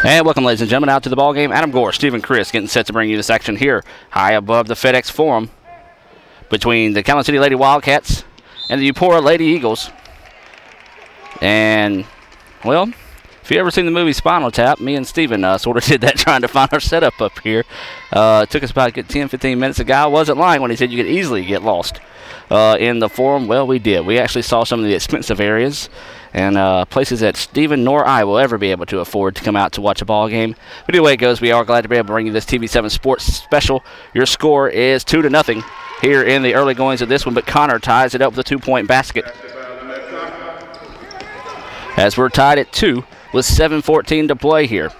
And welcome, ladies and gentlemen, out to the ball game. Adam Gore, Stephen Chris getting set to bring you this action here high above the FedEx Forum between the Calhoun City Lady Wildcats and the Eupora Lady Eagles. And, well, if you ever seen the movie Spinal Tap, me and Stephen sort of did that trying to find our setup up here. It took us about 10-15 minutes. The guy wasn't lying when he said you could easily get lost in the forum. Well, we did. We actually saw some of the expensive areas and places that Stephen nor I will ever be able to afford to come out to watch a ball game. But either way it goes, we are glad to be able to bring you this TV7 Sports Special. Your score is 2-0 here in the early goings of this one, but Connor ties it up with a 2-point basket. As we're tied at 2 with 7:14 to play here.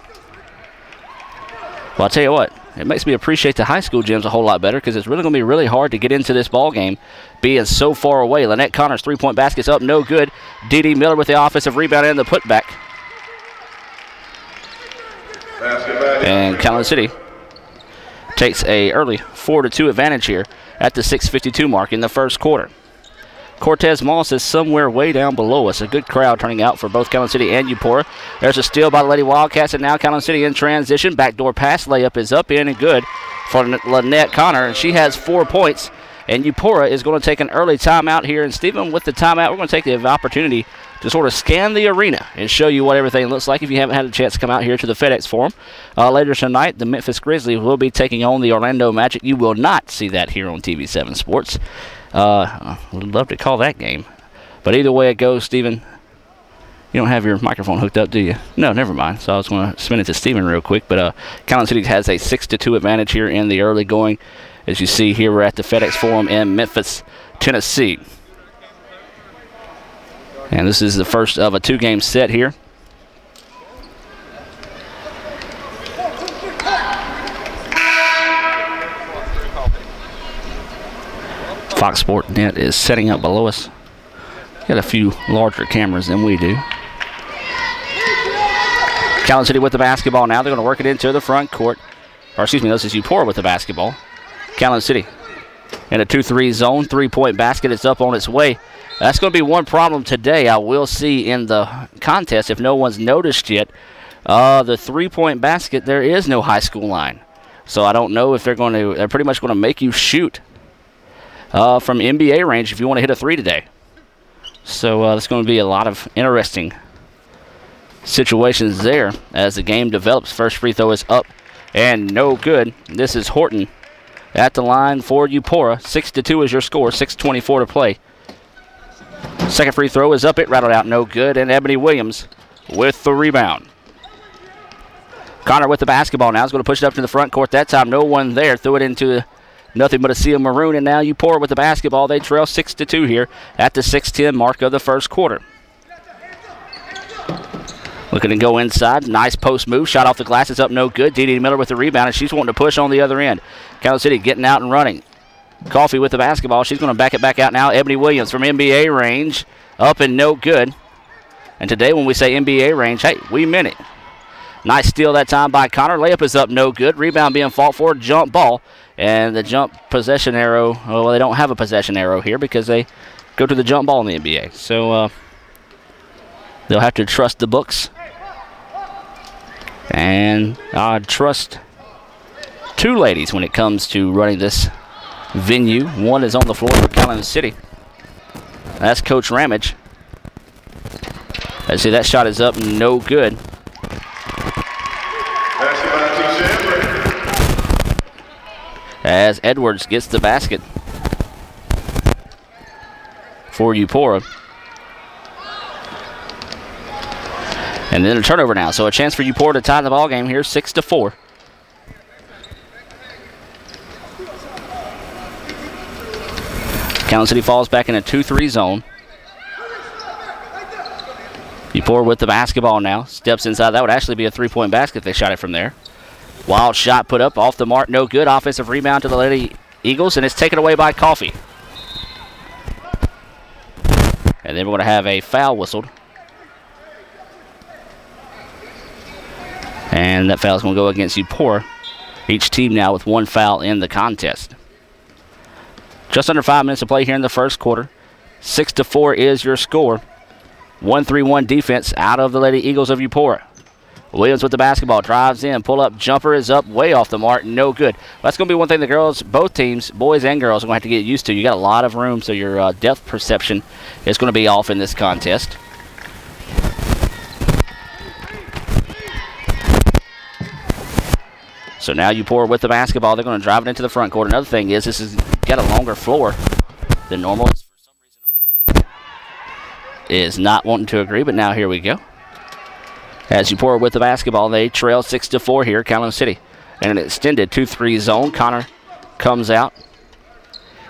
Well, I'll tell you what, it makes me appreciate the high school gyms a whole lot better because it's really going to be really hard to get into this ball game being so far away. Lynette Connor's 3-point basket's up, no good. Dee Miller with the offensive rebound and the putback. And Calhoun City takes a early 4-2 advantage here at the 6:52 mark in the first quarter. Cortez Moss is somewhere way down below us. A good crowd turning out for both Calhoun City and Eupora. There's a steal by the Lady Wildcats, and now Calhoun City in transition. Backdoor pass layup is up, in, and good for Lynette Connor, and she has 4 points. And Eupora is going to take an early timeout here. And Stephen, with the timeout, we're going to take the opportunity to sort of scan the arena and show you what everything looks like if you haven't had a chance to come out here to the FedEx Forum. Later tonight, the Memphis Grizzlies will be taking on the Orlando Magic. You will not see that here on TV7 Sports. Would love to call that game. But either way it goes, Stephen, you don't have your microphone hooked up, do you? No, never mind. So I was going to spin it to Stephen real quick. But Calhoun City has a 6-2 advantage here in the early going. As you see here, we're at the FedEx Forum in Memphis, Tennessee. And this is the first of a 2-game set here. Fox Sport Net is setting up below us. Got a few larger cameras than we do. Calhoun City with the basketball now. They're going to work it into the front court. Or excuse me, this is Eupora with the basketball. Calhoun City in a 2-3 zone. 3-point basket. It's up on its way. That's going to be one problem today I will see in the contest if no one's noticed yet. The 3-point basket, there is no high school line. So I don't know if they're pretty much going to make you shoot from NBA range if you want to hit a 3 today. So there's going to be a lot of interesting situations there as the game develops. First free throw is up and no good. This is Horton at the line for Eupora. 6-2 is your score, 6:24 to play. Second free throw is up, it rattled out, no good, and Ebony Williams with the rebound. Connor with the basketball now is going to push it up to the front court. That time no one there, threw it into nothing but a sea of maroon, and now Eupora with the basketball. They trail 6-2 here at the 6:10 mark of the first quarter. Looking to go inside. Nice post move. Shot off the glass. It's up, no good. Dee Miller with the rebound, and she's wanting to push on the other end. Calhoun City getting out and running. Coffee with the basketball. She's going to back it back out now. Ebony Williams from NBA range. Up and no good. And today when we say NBA range, hey, we meant it. Nice steal that time by Connor. Layup is up, no good. Rebound being fought for. Jump ball. And the jump possession arrow, well, they don't have a possession arrow here because they go to the jump ball in the NBA. So they'll have to trust the books. And I trust two ladies when it comes to running this venue. One is on the floor for Calhoun City. That's Coach Ramage. Let's see, that shot is up, no good. As Edwards gets the basket for Eupora. And then a turnover now. So a chance for Eupora to tie the ball game here, 6-4. Calhoun City falls back in a 2-3 zone. Eupora with the basketball now. Steps inside. That would actually be a 3-point basket if they shot it from there. Wild shot put up off the mark. No good. Offensive rebound to the Lady Eagles, and it's taken away by Coffee. And then we're going to have a foul whistled. And that foul is going to go against Eupora. Each team now with one foul in the contest. Just under 5 minutes to play here in the first quarter. 6-4 is your score. 1-3-1 defense out of the Lady Eagles of Eupora. Williams with the basketball, drives in, pull-up jumper is up, way off the mark, no good. That's going to be one thing the girls, both teams, boys and girls, are going to have to get used to. You got a lot of room, so your depth perception is going to be off in this contest. So now Eupora with the basketball. They're going to drive it into the front court. Another thing is this has got a longer floor than normal. For some reason, our equipment is not wanting to agree, but now here we go. As Eupora with the basketball, they trail 6-4 here, Calhoun City. And an extended 2-3 zone. Connor comes out.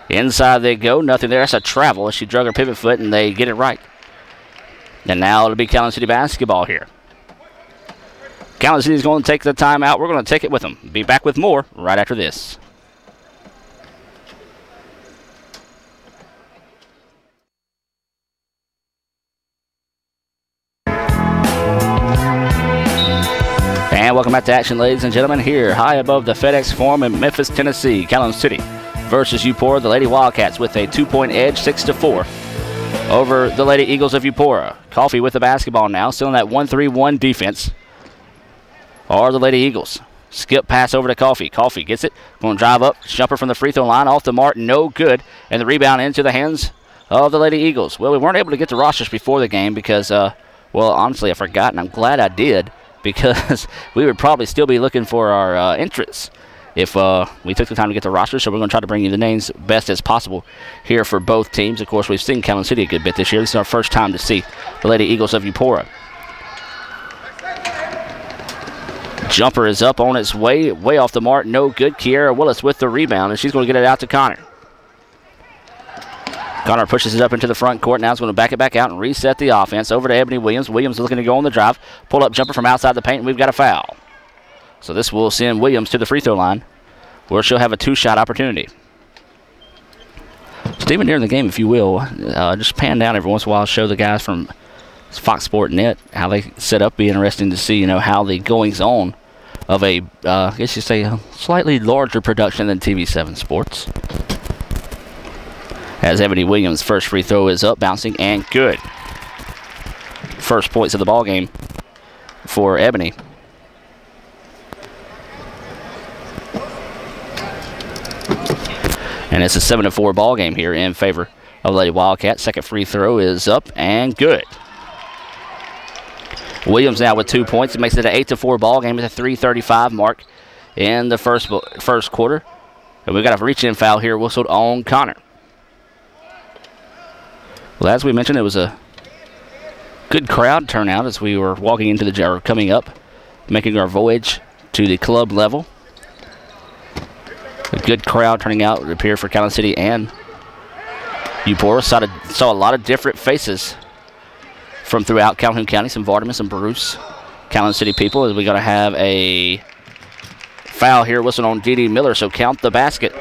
Inside they go. Nothing there. That's a travel. She drug her pivot foot, and they get it right. And now it'll be Calhoun City basketball here. Calhoun City is going to take the timeout. We're going to take it with them. Be back with more right after this. And welcome back to action, ladies and gentlemen, here high above the FedEx Forum in Memphis, Tennessee. Calhoun City versus Eupora, the Lady Wildcats with a 2-point edge, 6-4 over the Lady Eagles of Eupora. Coffee with the basketball now, still in that 1-3-1 defense. Or the Lady Eagles. Skip pass over to Coffee. Coffee gets it. Going to drive up. Jumper from the free throw line. Off the mark. No good. And the rebound into the hands of the Lady Eagles. Well, we weren't able to get the rosters before the game because, well, honestly, I forgot, and I'm glad I did because we would probably still be looking for our entrants if we took the time to get the rosters. So we're going to try to bring you the names best as possible here for both teams. Of course, we've seen Calhoun City a good bit this year. This is our first time to see the Lady Eagles of Eupora. Jumper is up on its way off the mark, no good. Kiera Willis with the rebound, and she's going to get it out to Connor. Connor pushes it up into the front court. Now it's going to back it back out and reset the offense. Over to Ebony Williams. Williams looking to go on the drive. Pull-up jumper from outside the paint, and we've got a foul. So this will send Williams to the free throw line, where she'll have a two-shot opportunity. Stephen, during the game, if you will, just pan down every once in a while, show the guys from Fox Sport Net how they set up. Be interesting to see, how the goings on of a, I guess you say, a slightly larger production than TV7 Sports. As Ebony Williams' first free throw is up, bouncing, and good. First points of the ball game for Ebony. And it's a 7-4 ball game here in favor of Lady Wildcats. Second free throw is up and good. Williams now with 2 points. It makes it an 8-4 ball game at the 3:35 mark in the first quarter. And we've got a reach-in foul here whistled on Connor. Well, as we mentioned, it was a good crowd turnout as we were walking into the or coming up, making our voyage to the club level. A good crowd turning out would appear for Calhoun City and Eupora. Saw a lot of different faces from throughout Calhoun County, some Vardaman, some Bruce, Calhoun City people, as we're going to have a foul here whistled on Dee Miller, so count the basket.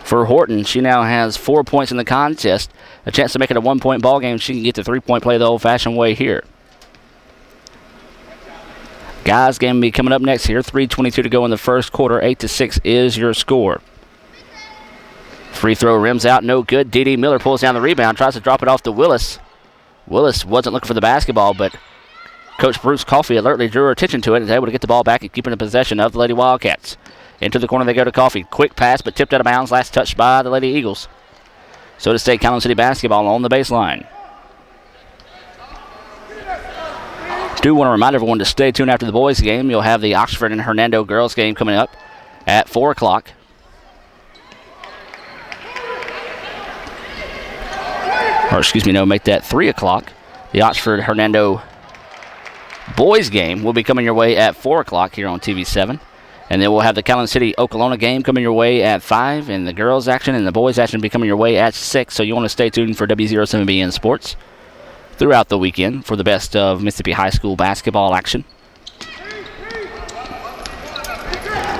For Horton, she now has 4 points in the contest. A chance to make it a 1-point ball game. She can get the 3-point play the old-fashioned way here. Guys, game will be coming up next here. 3:22 to go in the first quarter. 8-6 is your score. Free throw rims out, no good. Dee Miller pulls down the rebound, tries to drop it off to Willis. Willis wasn't looking for the basketball, but Coach Bruce Coffey alertly drew her attention to it and was able to get the ball back and keep it in possession of the Lady Wildcats. Into the corner they go to Coffey. Quick pass, but tipped out of bounds. Last touch by the Lady Eagles. So to stay Calhoun City basketball on the baseline. Do want to remind everyone to stay tuned after the boys' game. You'll have the Oxford and Hernando girls' game coming up at 4 o'clock. Or excuse me, no, make that 3 o'clock. The Oxford-Hernando boys game will be coming your way at 4 o'clock here on TV7. And then we'll have the Calhoun City-Okolona game coming your way at 5. And the girls' action and the boys' action will be coming your way at 6. So you want to stay tuned for W07BN Sports throughout the weekend for the best of Mississippi High School basketball action.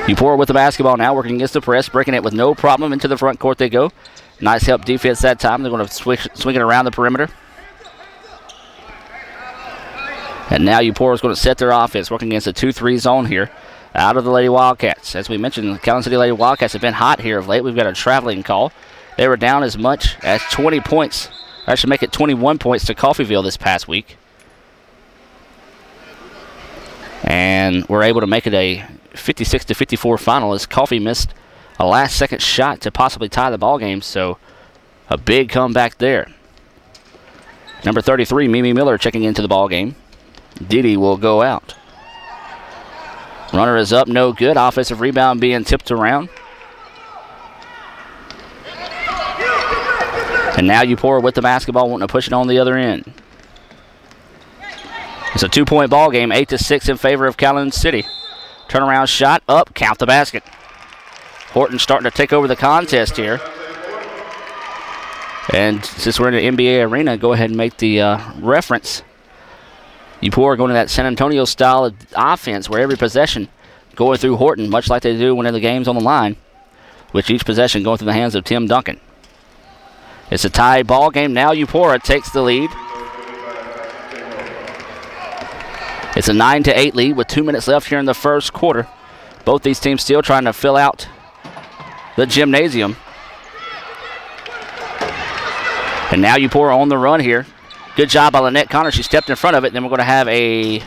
Eupora with the basketball now, working against the press, breaking it with no problem. Into the front court they go. Nice help defense that time. They're going to swing it around the perimeter. And now Eupora is going to set their offense, working against a 2-3 zone here out of the Lady Wildcats. As we mentioned, the Calhoun City Lady Wildcats have been hot here of late. We've got a traveling call. They were down as much as 20 points. That should make it 21 points to Coffeyville this past week. And we're able to make it a 56-54 final as Coffee missed a last-second shot to possibly tie the ball game. So a big comeback there. Number 33, Mimi Miller, checking into the ball game. Didi will go out. Runner is up, no good. Offensive rebound being tipped around. And now Eupora with the basketball, wanting to push it on the other end. It's a 2-point ball game, 8-6 in favor of Calhoun City. Turnaround shot, up, count the basket. Horton starting to take over the contest here. And since we're in the NBA arena, go ahead and make the reference. Eupora going to that San Antonio style of offense where every possession going through Horton, much like they do when the game's on the line, with each possession going through the hands of Tim Duncan. It's a tied ball game. Now Eupora takes the lead. It's a 9-8 lead with 2 minutes left here in the first quarter. Both these teams still trying to fill out the gymnasium. And now Eupora on the run here. Good job by Lynette Connor. She stepped in front of it. Then we're going to have a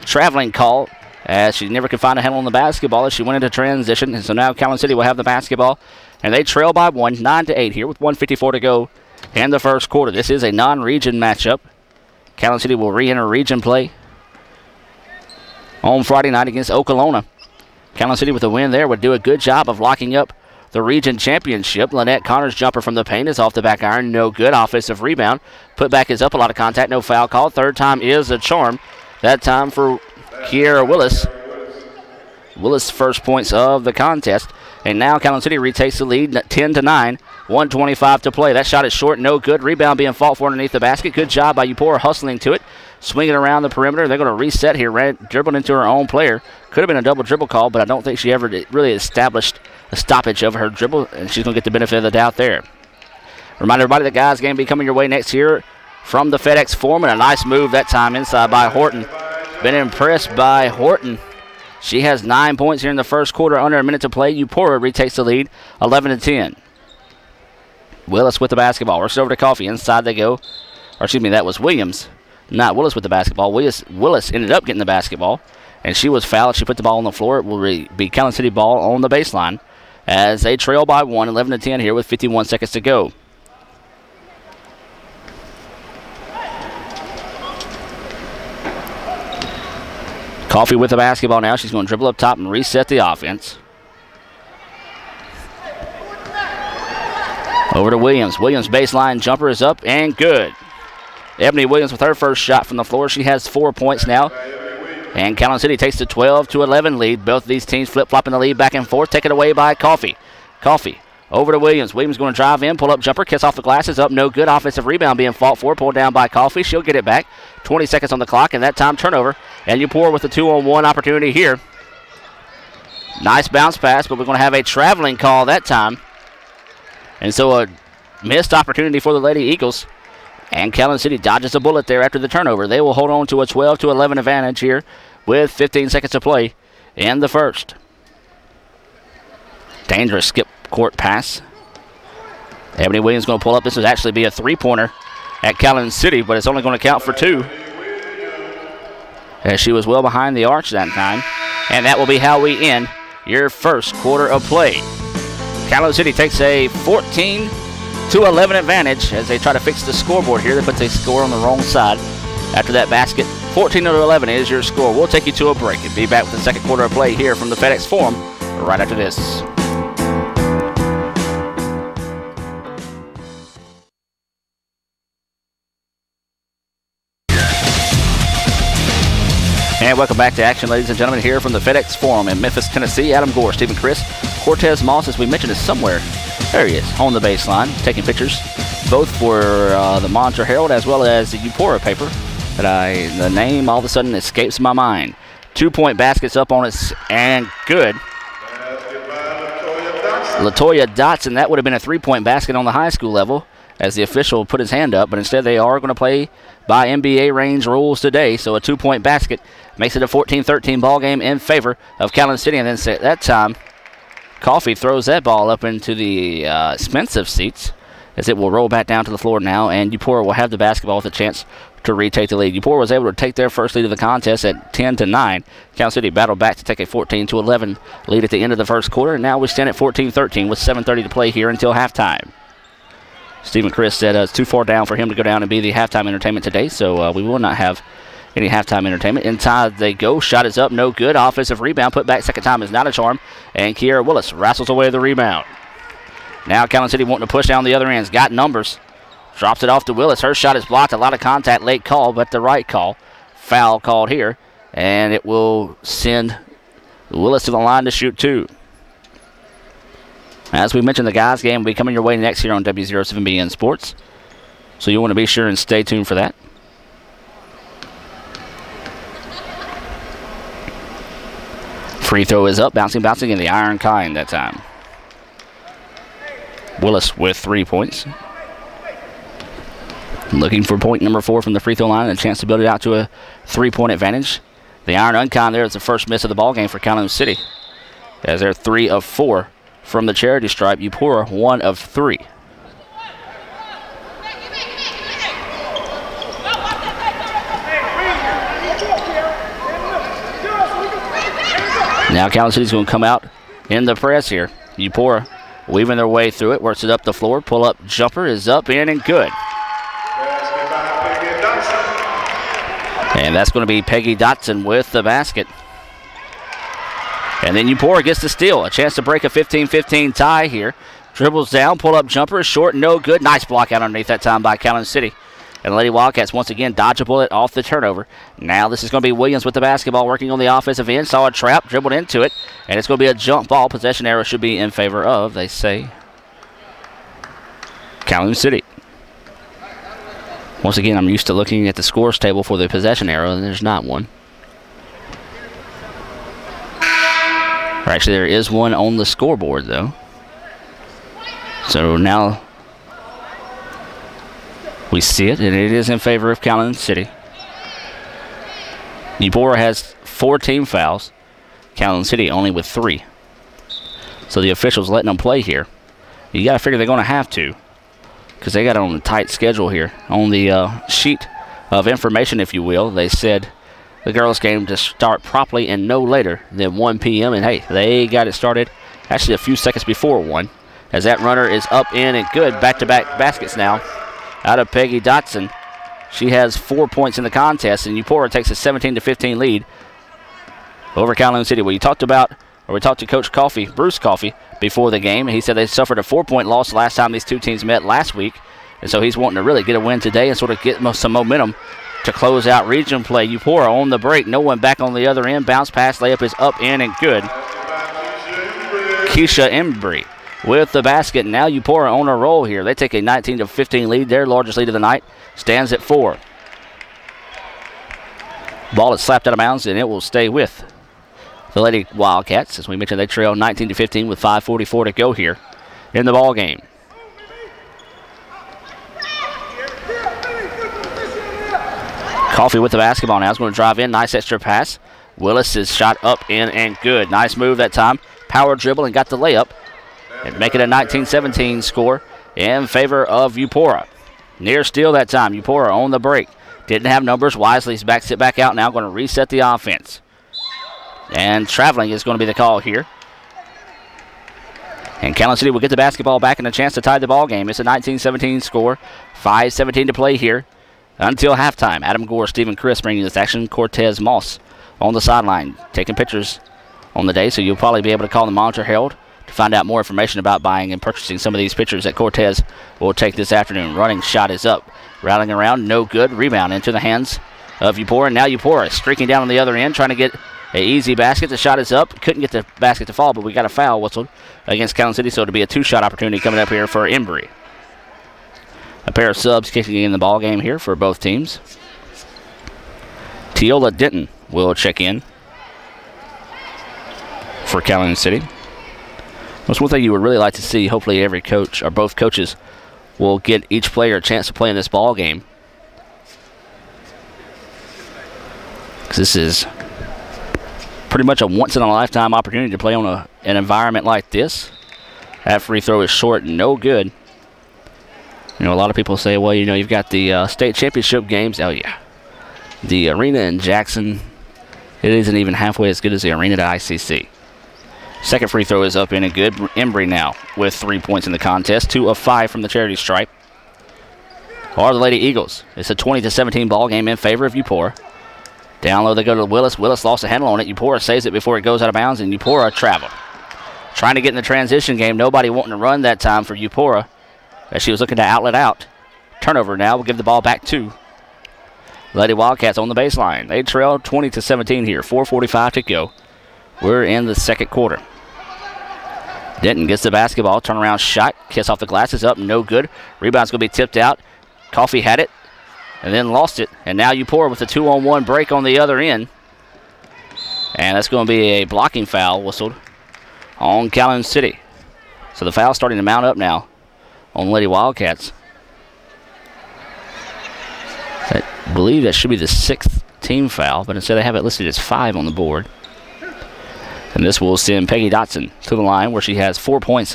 traveling call as she never could find a handle on the basketball as she went into transition. And so now Calhoun City will have the basketball. And they trail by 1, 9-8 here with 1:54 to go in the first quarter. This is a non-region matchup. Calhoun City will re-enter region play on Friday night against Okolona. Calhoun City with a win there would do a good job of locking up the region championship. Lynette Connor's jumper from the paint is off the back iron. No good. Offensive rebound. Put back is up. A lot of contact. No foul call. Third time is a charm. That time for Kiera Willis. Willis first points of the contest. And now Calhoun City retakes the lead 10-9. 1:25 to play. That shot is short. No good. Rebound being fought for underneath the basket. Good job by Eupora hustling to it. Swinging around the perimeter. They're going to reset here. Dribbled into her own player. Could have been a double dribble call, but I don't think she ever really established a stoppage of her dribble, and she's going to get the benefit of the doubt there. Remind everybody that guys game be coming your way next year from the FedEx Forum, and a nice move that time inside by Horton. Been impressed by Horton. She has 9 points here in the first quarter, under a minute to play. Eupora retakes the lead, 11-10. Willis with the basketball. Works over to Coffee. Inside they go. Or excuse me, that was Williams. Not Willis with the basketball. Willis ended up getting the basketball, and she was fouled. She put the ball on the floor. It will be Calhoun City ball on the baseline as they trail by 1, 11-10 here with 51 seconds to go. Coffee with the basketball now. She's going to dribble up top and reset the offense. Over to Williams. Williams' baseline jumper is up and good. Ebony Williams with her first shot from the floor. She has 4 points now. And Calhoun City takes the 12-11 lead. Both of these teams flip-flopping the lead back and forth. Taken away by Coffee. Coffee over to Williams. Williams going to drive in, pull up jumper, kiss off the glasses, up, no good. Offensive rebound being fought for, pulled down by Coffee. She'll get it back. 20 seconds on the clock, and that time turnover. And Eupora with the 2-on-1 opportunity here. Nice bounce pass, but we're going to have a traveling call that time. And so a missed opportunity for the Lady Eagles. And Calhoun City dodges a bullet there after the turnover. They will hold on to a 12-11 advantage here with 15 seconds to play in the first. Dangerous skip court pass. Ebony Williams going to pull up. This would actually be a three-pointer at Calhoun City, but it's only going to count for 2. As she was well behind the arch that time. And that will be how we end your first quarter of play. Calhoun City takes a 14-11 advantage as they try to fix the scoreboard here. They put the score on the wrong side after that basket. 14-11 is your score. We'll take you to a break and be back with the second quarter of play here from the FedEx Forum right after this. And welcome back to action, ladies and gentlemen, here from the FedEx Forum in Memphis, Tennessee. Adam Gore, Stephen Chris, Cortez Moss, as we mentioned, is somewhere. There he is, on the baseline, taking pictures, both for the Monitor Herald as well as the Eupora paper. The name all of a sudden escapes my mind. 2-point baskets up on it, and good. Latoya Dotson, that would have been a 3-point basket on the high school level, as the official put his hand up, but instead they are going to play by NBA range rules today. So a 2-point basket makes it a 14-13 ball game in favor of Calhoun City. And then at that time, Coffee throws that ball up into the expensive seats as it will roll back down to the floor now, and Eupora will have the basketball with a chance to retake the lead. Eupora was able to take their first lead of the contest at 10-9. Calhoun City battled back to take a 14-11 lead at the end of the first quarter, and now we stand at 14-13 with 7:30 to play here until halftime. Stephen Chris said it's too far down for him to go down and be the halftime entertainment today, so we will not have any halftime entertainment. Inside they go. Shot is up. No good. Offensive rebound. Put back second time is not a charm. And Kiera Willis wrestles away the rebound. Now Calhoun City wanting to push down the other ends. Got numbers. Drops it off to Willis. Her shot is blocked. A lot of contact. Late call, but the right call. Foul called here. And it will send Willis to the line to shoot 2. As we mentioned, the guys' game will be coming your way next here on W07BN Sports. So you want to be sure and stay tuned for that. Free throw is up. Bouncing in the iron kind that time. Willis with 3 points. Looking for point number 4 from the free throw line and a chance to build it out to a 3-point advantage. The iron uncon there is the first miss of the ball game for Calhoun City, as they're 3 of 4 from the charity stripe. Eupora 1 of 3. Now Calhoun City's going to come out in the press here. Eupora weaving their way through it, works it up the floor. Pull up jumper is up, in, and good. And that's going to be Peggy Dotson with the basket. And then Eupora gets the steal. A chance to break a 15-15 tie here. Dribbles down, pull up jumper is short, no good. Nice block out underneath that time by Calhoun City. And the Lady Wildcats once again dodge a bullet off the turnover. Now this is going to be Williams with the basketball working on the offensive end. Saw a trap, dribbled into it, and it's going to be a jump ball. Possession arrow should be in favor of, they say, Calhoun City. Once again, I'm used to looking at the scores table for the possession arrow, and there's not one. Or actually, there is one on the scoreboard, though. So now we see it, and it is in favor of Calhoun City. Eupora has 4 team fouls. Calhoun City only with 3. So the officials letting them play here. You got to figure they're going to have to, because they got it on a tight schedule here. On the sheet of information, if you will, they said the girls' game to start properly and no later than 1 p.m. And, hey, they got it started actually a few seconds before 1. As that runner is up, in, and good. Back-to-back baskets now out of Peggy Dotson. She has 4 points in the contest, and Eupora takes a 17-15 lead over Calhoun City. We talked to Coach Coffey, Bruce Coffey, before the game. He said they suffered a 4-point loss the last time these two teams met last week, and so he's wanting to really get a win today and sort of get some momentum to close out region play. Eupora on the break. No one back on the other end. Bounce pass. Layup is up, in, and good. Keisha Embry with the basket. Now Eupora on a roll here. They take a 19-15 lead. Their largest lead of the night stands at 4. Ball is slapped out of bounds, and it will stay with the Lady Wildcats. As we mentioned, they trail 19-15 with 5:44 to go here in the ball game. Coffey with the basketball now. Is going to drive in. Nice extra pass. Willis is shot up, in, and good. Nice move that time. Power dribble and got the layup. And make it a 19-17 score in favor of Eupora. Near steal that time. Eupora on the break. Didn't have numbers. Wisely's backs it back out now. Going to reset the offense. And traveling is going to be the call here. And Calhoun City will get the basketball back and a chance to tie the ball game. It's a 19-17 score. 5:17 to play here until halftime. Adam Gore, Stephen Chris bringing this action. Cortez Moss on the sideline taking pictures on the day, so you'll probably be able to call the Monitor Herald to find out more information about buying and purchasing some of these pictures that Cortez will take this afternoon. Running shot is up. Rattling around, no good. Rebound into the hands of Eupora. Now Eupora streaking down on the other end, trying to get an easy basket. The shot is up. Couldn't get the basket to fall, but we got a foul whistled against Calhoun City, so it'll be a 2-shot opportunity coming up here for Embry. A pair of subs kicking in the ball game here for both teams. Teola Denton will check in for Calhoun City. That's one thing you would really like to see. Hopefully every coach or both coaches will get each player a chance to play in this ball game, because this is pretty much a once-in-a-lifetime opportunity to play on an environment like this. That free throw is short and no good. You know, a lot of people say, well, you know, you've got the state championship games. Oh, yeah. The arena in Jackson, it isn't even halfway as good as the arena at ICC. Second free throw is up and good. Embry now with 3 points in the contest. 2 of 5 from the charity stripe. Are the Lady Eagles. It's a 20-17 ball game in favor of Eupora. Down low they go to Willis. Willis lost a handle on it. Eupora saves it before it goes out of bounds, and Eupora traveled. Trying to get in the transition game. Nobody wanting to run that time for Eupora as she was looking to outlet out. Turnover now. We'll give the ball back to Lady Wildcats on the baseline. They trail 20-17 here. 4:45 to go. We're in the second quarter. Denton gets the basketball. Turnaround shot. Kiss off the glasses. Up. No good. Rebound's going to be tipped out. Coffee had it and then lost it. And now Eupora with a 2-on-1 break on the other end. And that's going to be a blocking foul whistled on Calhoun City. So the foul's starting to mount up now on Lady Wildcats. I believe that should be the 6th team foul, but instead they have it listed as 5 on the board. And this will send Peggy Dotson to the line where she has 4 points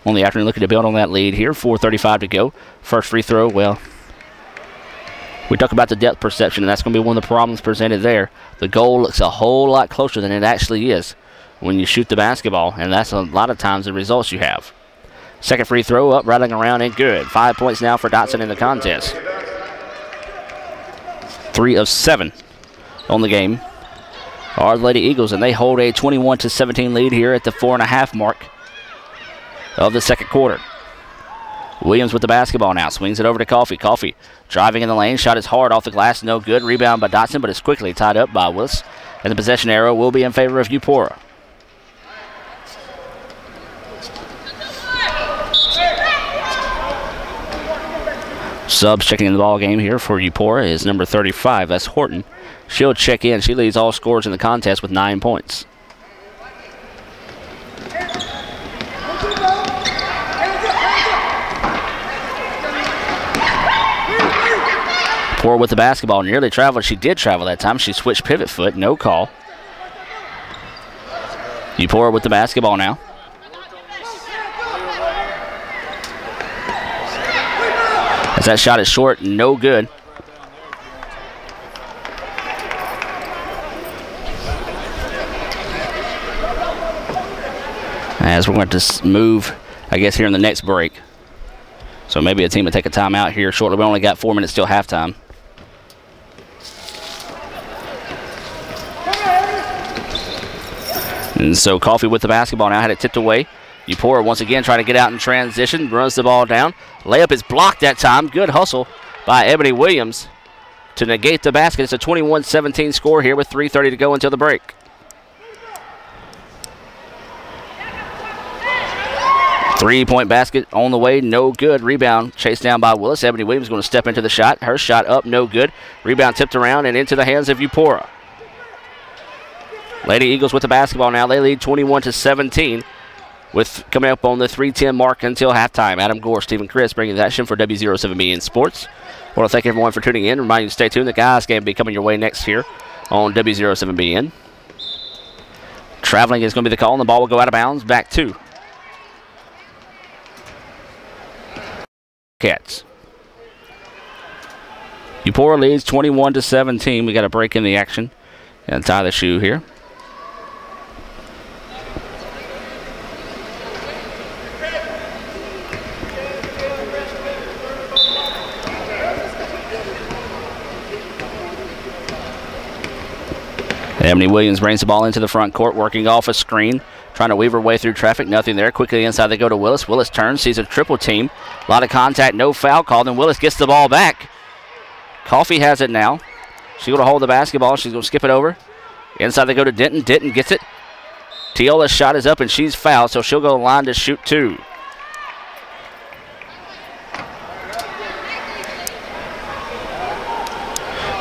on the afternoon, looking to build on that lead here. 4:35 to go. First free throw, well, we talk about the depth perception, and that's going to be one of the problems presented there. The goal looks a whole lot closer than it actually is when you shoot the basketball, and that's a lot of times the results you have. Second free throw up, rattling around and good. 5 points now for Dotson in the contest. 3 of 7 on the game are the Lady Eagles, and they hold a 21-17 lead here at the 4.5 mark of the second quarter. Williams with the basketball now. Swings it over to Coffee. Coffee driving in the lane. Shot is hard off the glass. No good. Rebound by Dotson, but it's quickly tied up by Willis. And the possession arrow will be in favor of Eupora. Subs checking in the ball game here for Eupora is number 35. That's Horton. She'll check in. She leads all scorers in the contest with 9 points. Eupora with the basketball. Nearly traveled. She did travel that time. She switched pivot foot. No call. Eupora with the basketball now. As that shot is short, no good. As we're going to move, I guess, here in the next break. So maybe a team will take a timeout here shortly. We only got 4 minutes till halftime. And so Coffee with the basketball now, had it tipped away. Eupora once again trying to get out in transition, runs the ball down. Layup is blocked that time. Good hustle by Ebony Williams to negate the basket. It's a 21-17 score here with 3:30 to go until the break. Three-point basket on the way, no good. Rebound chased down by Willis. Ebony Williams going to step into the shot. Her shot up, no good. Rebound tipped around and into the hands of Eupora. Lady Eagles with the basketball now. They lead 21-17 with coming up on the 3:10 mark until halftime. Adam Gore, Stephen Chris bringing the action for W07BN Sports. I want to thank everyone for tuning in. Remind you to stay tuned. The guys game will be coming your way next here on W07BN. Traveling is going to be the call, and the ball will go out of bounds back to Cats. Eupora leads 21-17. We got a break in the action and tie the shoe here. Ebony Williams brings the ball into the front court, working off a screen, trying to weave her way through traffic. Nothing there. Quickly inside they go to Willis. Willis turns, sees a triple team. A lot of contact, no foul called, and Willis gets the ball back. Coffee has it now. She's going to hold the basketball. She's going to skip it over. Inside they go to Denton. Denton gets it. Teola's shot is up, and she's fouled, so she'll go to the line to shoot 2.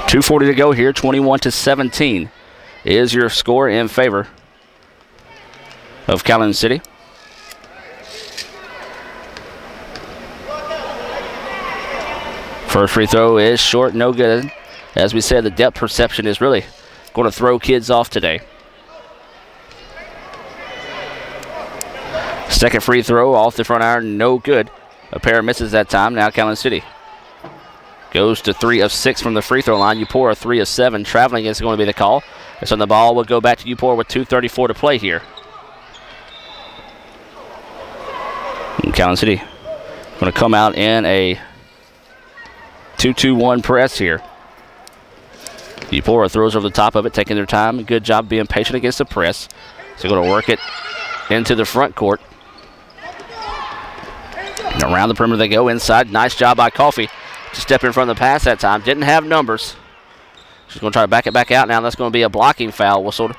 .240 to go here, 21-17 is your score in favor of Calhoun City. First free throw is short, no good. As we said, the depth perception is really going to throw kids off today. Second free throw off the front iron, no good. A pair of misses that time. Now Calhoun City goes to 3 of 6 from the free throw line. Eupora 3 of 7. Traveling is going to be the call. So the ball will go back to Eupora with 2:34 to play here. And Calhoun City going to come out in a 2-2-1 press here. Eupora throws over the top of it, taking their time. Good job being patient against the press. So going to work it into the front court. And around the perimeter they go inside. Nice job by Coffee to step in front of the pass that time. Didn't have numbers. She's going to try to back it back out now. That's going to be a blocking foul whistled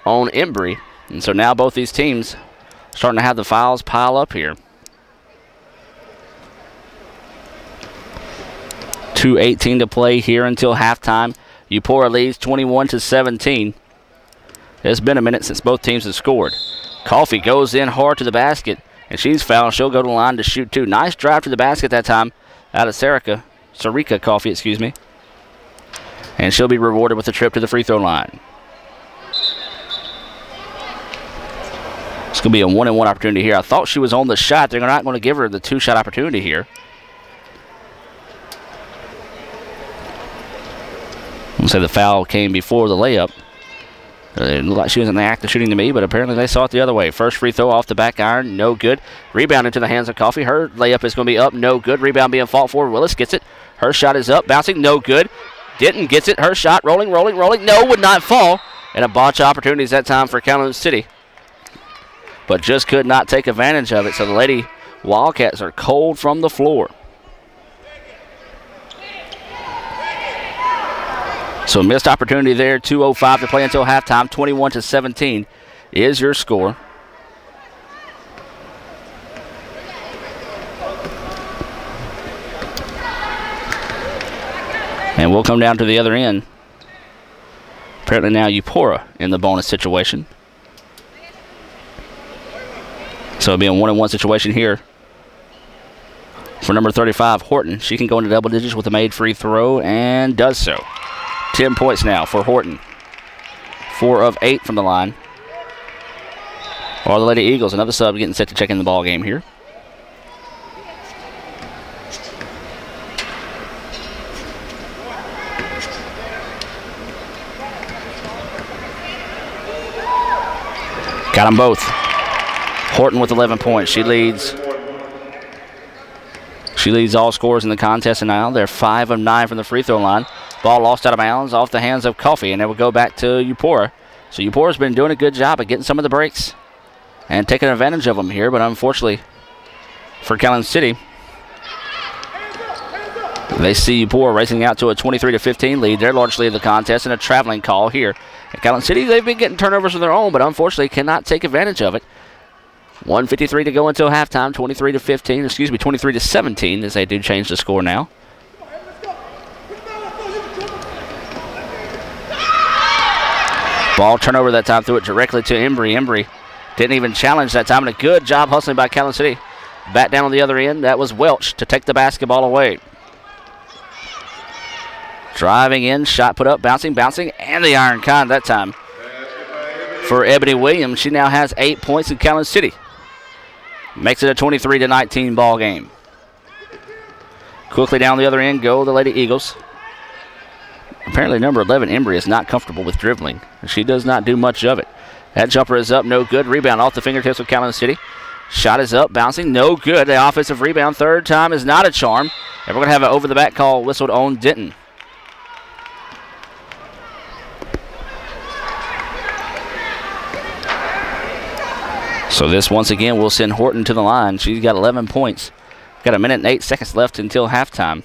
on Embry. And so now both these teams starting to have the fouls pile up here. 2:18 to play here until halftime. Eupora leads 21-17. It's been a minute since both teams have scored. Coffee goes in hard to the basket, and she's fouled. She'll go to the line to shoot two. Nice drive to the basket that time out of Sarika Coffee, excuse me. And she'll be rewarded with a trip to the free throw line. It's going to be a 1-and-1 opportunity here. I thought she was on the shot. They're not going to give her the two-shot opportunity here. I'm going to say the foul came before the layup. It looked like she was in the act of shooting to me, but apparently they saw it the other way. First free throw off the back iron, no good. Rebound into the hands of Coffee. Her layup is going to be up, no good. Rebound being fought for. Willis gets it. Her shot is up, bouncing, no good. Denton gets it. Her shot, rolling. No, would not fall. And a bunch of opportunities that time for Calhoun City. But just could not take advantage of it. So the Lady Wildcats are cold from the floor. So missed opportunity there. 2:05 to play until halftime. 21-17 is your score. And we'll come down to the other end. Apparently now Eupora in the bonus situation. So it'll be a 1-and-1 situation here for number 35, Horton. She can go into double digits with a made free throw and does so. 10 points now for Horton. 4 of 8 from the line. Or the Lady Eagles, another sub getting set to check in the ball game here. Got them both. Horton with 11 points. She leads all scorers in the contest, and now they're 5 of 9 from the free throw line. Ball lost out of bounds off the hands of Coffee, and it will go back to Eupora. So Eupora's been doing a good job of getting some of the breaks and taking advantage of them here, but unfortunately for Calhoun City, they see Eupora racing out to a 23-15 lead. They're largely in the contest, and a traveling call here. At Calhoun City, they've been getting turnovers of their own, but unfortunately cannot take advantage of it. 1:53 to go until halftime. 23-17, as they do change the score now. Ball turnover that time, threw it directly to Embry. Embry didn't even challenge that time, and a good job hustling by Calhoun City. Back down on the other end, that was Welch to take the basketball away. Driving in, shot put up, bouncing, and the iron con that time for Ebony Williams. She now has 8 points in Calhoun City. Makes it a 23-19 ball game. Quickly down the other end go the Lady Eagles. Apparently number 11, Embry, is not comfortable with dribbling. She does not do much of it. That jumper is up, no good. Rebound off the fingertips of Calhoun City. Shot is up, bouncing, no good. The offensive rebound, third time is not a charm. And we're going to have an over-the-back call whistled on Denton. So this, once again, will send Horton to the line. She's got 11 points. Got 1 minute and 8 seconds left until halftime.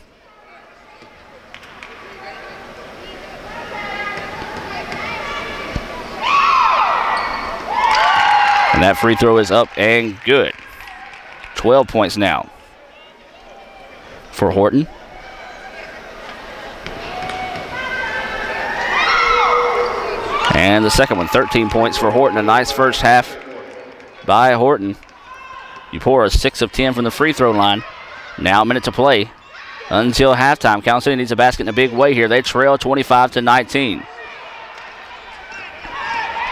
And that free throw is up and good. 12 points now for Horton. And the second one, 13 points for Horton. A nice first half by Horton. Eupora 6 of 10 from the free throw line. Now a minute to play until halftime. Calhoun City needs a basket in a big way here. They trail 25-19.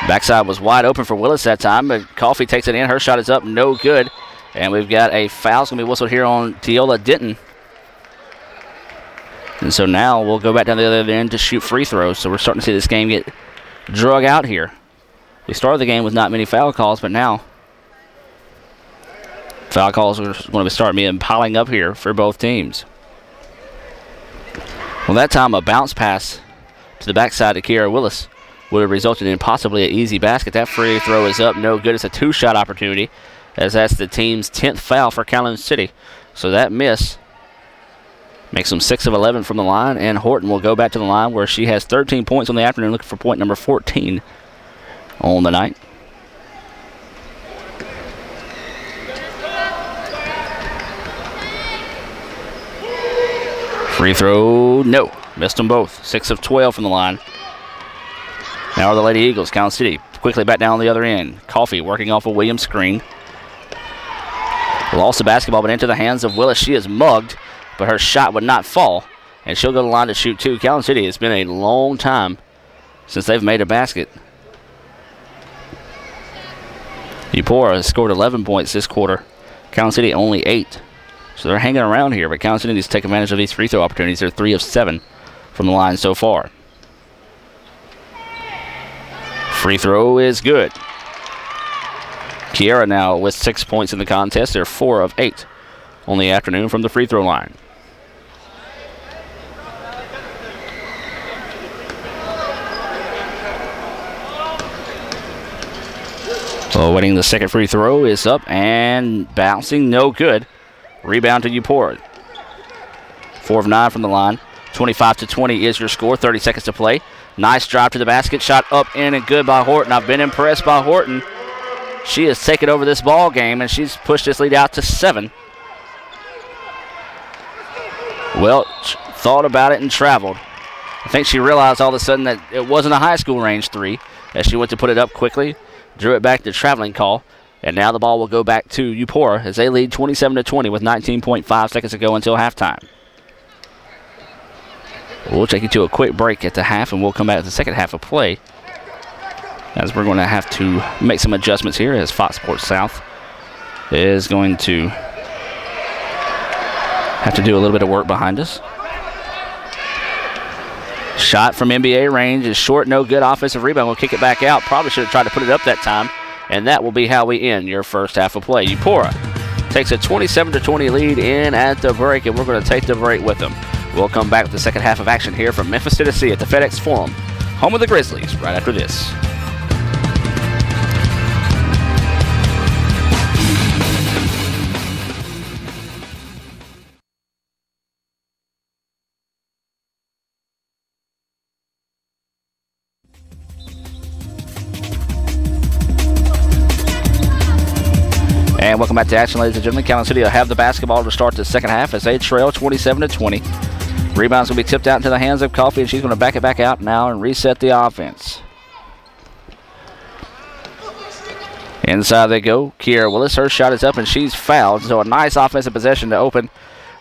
Backside was wide open for Willis that time, but Coffee takes it in. Her shot is up, no good. And we've got a foul. It's going to be whistled here on Teola Denton. And so now we'll go back down the other end to shoot free throws. So we're starting to see this game get drug out here. We started the game with not many foul calls, but now foul calls are going to start being piling up here for both teams. Well, that time a bounce pass to the backside to Kiara Willis would have resulted in possibly an easy basket. That free throw is up, no good. It's a two-shot opportunity, as that's the team's 10th foul for Calhoun City. So that miss makes them 6 of 11 from the line, and Horton will go back to the line where she has 13 points on the afternoon, looking for point number 14 on the night. Free throw, no. Missed them both. 6 of 12 from the line. Now are the Lady Eagles. Calhoun City quickly back down the other end. Coffey working off a Williams screen. Lost the basketball, but into the hands of Willis. She is mugged, but her shot would not fall, and she'll go to the line to shoot two. Calhoun City, it's been a long time since they've made a basket. Eupora has scored 11 points this quarter. Calhoun City only 8. So they're hanging around here, but Calhoun City needs to take advantage of these free throw opportunities. They're 3 of 7 from the line so far. Free throw is good. Kiera now with 6 points in the contest. They're 4 of 8 on the afternoon from the free throw line. So winning the second free throw is up and bouncing, no good. Rebound to Eupora. 4 of 9 from the line. 25-20 is your score. 30 seconds to play. Nice drive to the basket. Shot up, in, and good by Horton. I've been impressed by Horton. She has taken over this ball game, and she's pushed this lead out to 7. Welch thought about it and traveled. I think she realized all of a sudden that it wasn't a high school range 3 as she went to put it up quickly. Drew it back to traveling call. And now the ball will go back to Eupora as they lead 27-20 with 19.5 seconds to go until halftime. We'll take you to a quick break at the half, and we'll come back to the second half of play, as we're going to have to make some adjustments here, as Fox Sports South is going to have to do a little bit of work behind us. Shot from NBA range is short, no good. Offensive rebound. We'll kick it back out. Probably should have tried to put it up that time. And that will be how we end your first half of play. Eupora takes a 27-20 lead in at the break, and we're going to take the break with them. We'll come back with the second half of action here from Memphis, Tennessee at the FedEx Forum, home of the Grizzlies, right after this. And welcome back to action, ladies and gentlemen. Calhoun City will have the basketball to start the second half as they trail 27-20. Rebound's going to be tipped out into the hands of Coffey, and she's going to back it back out now and reset the offense. Inside they go. Kiera Willis, her shot is up, and she's fouled. So a nice offensive possession to open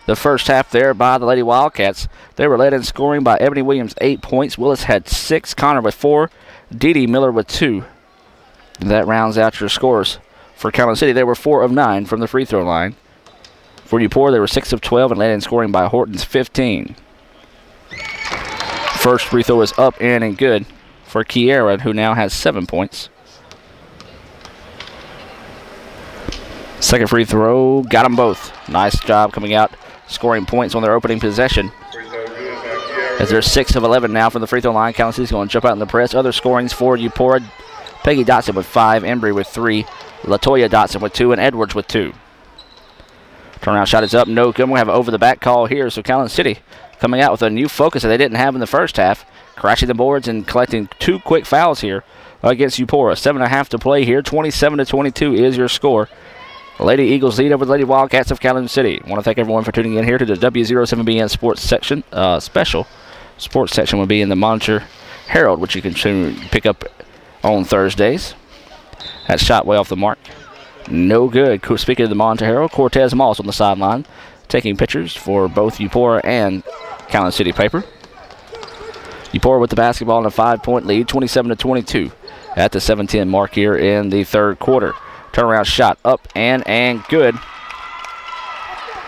the first half there by the Lady Wildcats. They were led in scoring by Ebony Williams, 8 points. Willis had 6, Connor with 4, Dee Dee Miller with 2. That rounds out your scores. For Calhoun City, they were 4 of 9 from the free throw line. For Eupora, they were 6 of 12 and led in scoring by Horton's 15. First free throw is up, in, and good for Kiera, who now has 7 points. Second free throw, got them both. Nice job coming out, scoring points on their opening possession. As they're 6 of 11 now from the free throw line, Calhoun City's going to jump out in the press. Other scorings for Eupora: Peggy Dotson with 5, Embry with 3, Latoya Dotson with 2, and Edwards with 2. Turnaround shot is up, no good. We have an over-the-back call here, so Calhoun City coming out with a new focus that they didn't have in the first half, crashing the boards and collecting 2 quick fouls here against Eupora. 7.5 to play here. 27-22 is your score. The Lady Eagles lead over the Lady Wildcats of Calhoun City. I want to thank everyone for tuning in here to the W07BN Sports section. Special sports section will be in the Monitor Herald, which you can pick up on Thursdays. That shot way off the mark. No good. Speaking of the Monitor Herald, Cortez Moss on the sideline, taking pictures for both Eupora and Calhoun City paper. Eupora with the basketball in a 5-point lead, 27-22 at the 7:10 mark here in the third quarter. Turnaround shot up and good.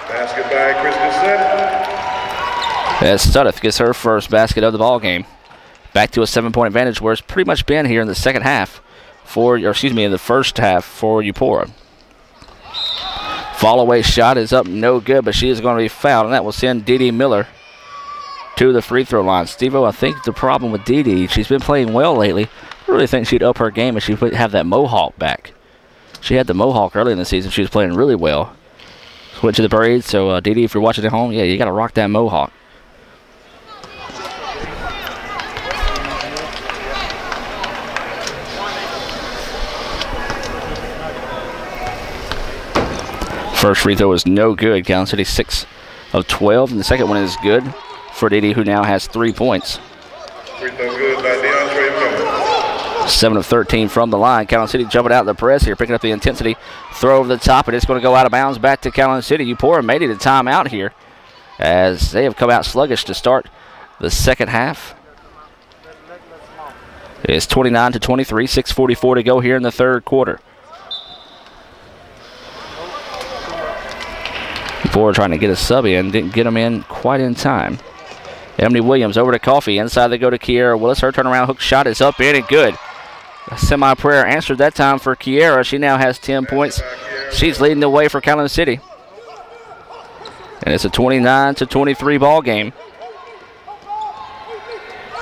Basket by Kristen Sutton. As Sutton gets her first basket of the ball game. Back to a 7-point advantage where it's pretty much been here in the second half in the first half for Eupora. Fall away shot is up, no good, but she is going to be fouled, and that will send Dee Miller to the free throw line. Steve-O, I think the problem with Dee, she's been playing well lately. I really think she'd up her game if she would have that mohawk back. She had the mohawk early in the season. She was playing really well. Switch to the braids, so Dee, if you're watching at home, yeah, you got to rock that mohawk. First free throw is no good. Calhoun City 6 of 12, and the second one is good for Dee, who now has 3 points. Free throw good by DeAndre Miller. 7 of 13 from the line. Calhoun City jumping out the press here, picking up the intensity. Throw over the top, and it's going to go out of bounds back to Calhoun City. Eupora made it a timeout here as they have come out sluggish to start the second half. It's 29-23, 6:44 to go here in the third quarter. Eupora trying to get a sub in, didn't get him in quite in time. Emily Williams over to Coffey. Inside they go to Kiera Willis. Her turnaround hook shot is up in and good. A semi-prayer answered that time for Kiera. She now has 10 points. She's leading the way for Calhoun City. And it's a 29-23 ball game.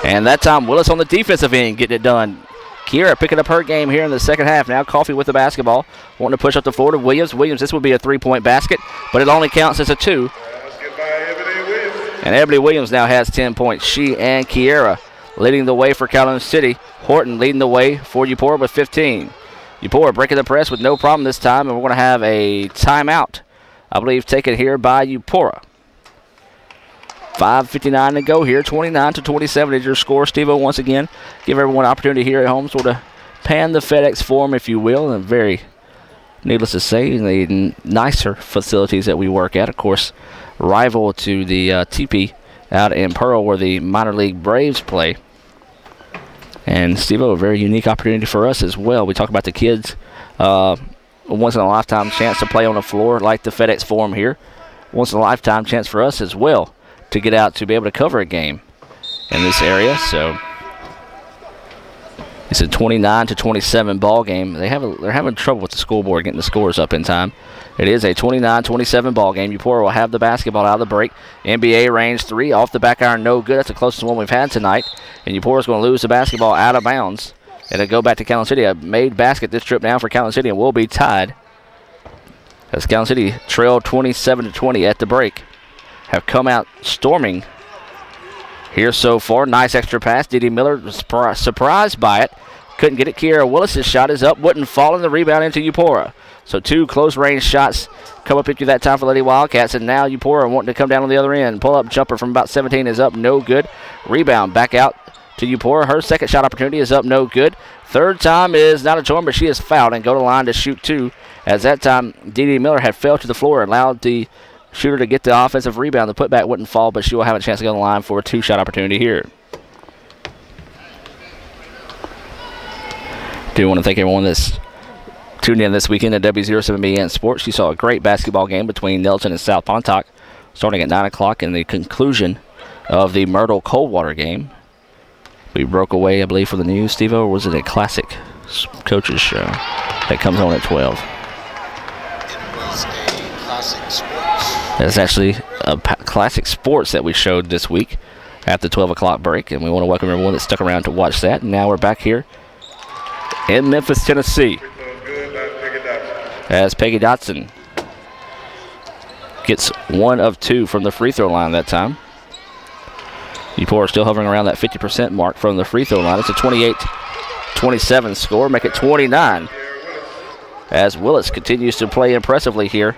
And that time Willis on the defensive end getting it done. Kiera picking up her game here in the second half. Now Coffey with the basketball. Wanting to push up the floor to Williams. Williams, this would be a 3-point basket, but it only counts as a 2. And Ebony Williams now has 10 points. She and Kiera leading the way for Calhoun City. Horton leading the way for Eupora with 15. Eupora breaking the press with no problem this time, and we're going to have a timeout, I believe, taken here by Eupora. 5:59 to go here. 29-27 is your score. Steve-O, once again, give everyone an opportunity here at home, sort of pan the FedEx Forum, if you will, and very, needless to say, the nicer facilities that we work at. Of course, rival to the TP out in Pearl where the minor league Braves play. And Steve-O, a very unique opportunity for us as well. We talk about the kids, a once-in-a-lifetime chance to play on the floor like the FedEx Forum here. Once-in-a-lifetime chance for us as well to get out to be able to cover a game in this area. So it's a 29-27 ball game. They're having trouble with the scoreboard getting the scores up in time. It is a 29-27 ball game. Eupora will have the basketball out of the break. NBA range 3 off the back iron, no good. That's the closest one we've had tonight. And Eupora's going to lose the basketball out of bounds. And it'll go back to Calhoun City. A made basket this trip down for Calhoun City and will be tied. As Calhoun City trailed 27-20 at the break. Have come out storming here so far. Nice extra pass. Dee Miller was surprised by it. Couldn't get it. Kiera Willis' shot is up. Wouldn't fall in the rebound into Eupora. So 2 close-range shots come up into that time for Lady Wildcats. And now Eupora wanting to come down on the other end. Pull-up jumper from about 17 is up. No good. Rebound back out to Eupora. Her second shot opportunity is up. No good. Third time is not a charm, but she is fouled and go to the line to shoot 2. As that time, Dee Miller had fell to the floor and allowed the shooter to get the offensive rebound. The putback wouldn't fall, but she will have a chance to go to the line for a 2-shot opportunity here. Do want to thank everyone that's tuned in this weekend at W07BN Sports. You saw a great basketball game between Nelson and South Pontoc starting at 9 o'clock in the conclusion of the Myrtle Coldwater game. We broke away, I believe, for the news, Steve-O, or was it a classic coaches show that comes on at 12? It was a classic sports. That's actually a classic sports that we showed this week at the 12 o'clock break, and we want to welcome everyone that stuck around to watch that. And now we're back here in Memphis, Tennessee, as Peggy Dotson gets 1 of 2 from the free throw line that time. Eupora still hovering around that 50% mark from the free throw line. It's a 28-27 score. Make it 29 as Willis continues to play impressively here.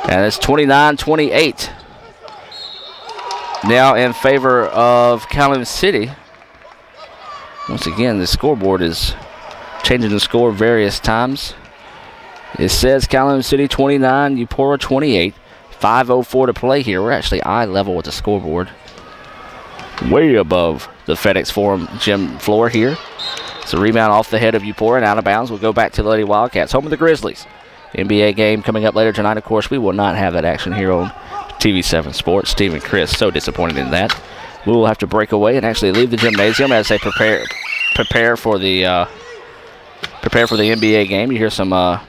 And it's 29-28 now in favor of Calhoun City. Once again, the scoreboard is changing the score various times. It says Calhoun City 29, Eupora 28. 5:04 to play here. We're actually eye level with the scoreboard. Way above the FedEx Forum gym floor here. It's a rebound off the head of Eupora and out of bounds. We'll go back to the Lady Wildcats, home of the Grizzlies. NBA game coming up later tonight. Of course, we will not have that action here on TV7 Sports. Steve and Chris, so disappointed in that. We will have to break away and actually leave the gymnasium as they prepare for the NBA game. You hear some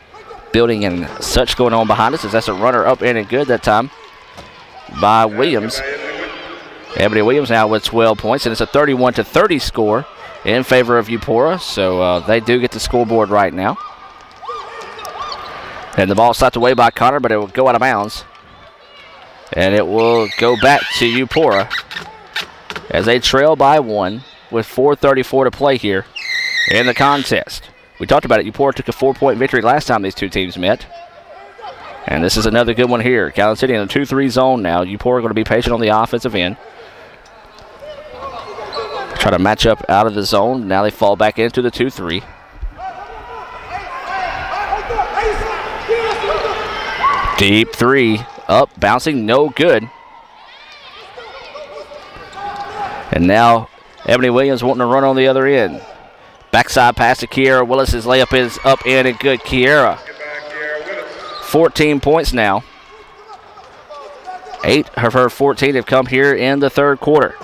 building and such going on behind us as that's a runner up in and good that time by Williams. Ebony Williams now with 12 points, and it's a 31-30 score in favor of Eupora. So they do get the scoreboard right now. And the ball slapped away by Connor, but it will go out of bounds. And it will go back to Eupora as they trail by 1 with 4:34 to play here in the contest. We talked about it. Eupora took a 4-point victory last time these two teams met. And this is another good one here. Calhoun City in a 2-3 zone now. Eupora going to be patient on the offensive end. Try to match up out of the zone. Now they fall back into the 2-3. Deep three, up, bouncing, no good. And now Ebony Williams wanting to run on the other end. Backside pass to Kiera Willis's layup is up in and good. Kiera, 14 points now. 8 of her 14 have come here in the third quarter.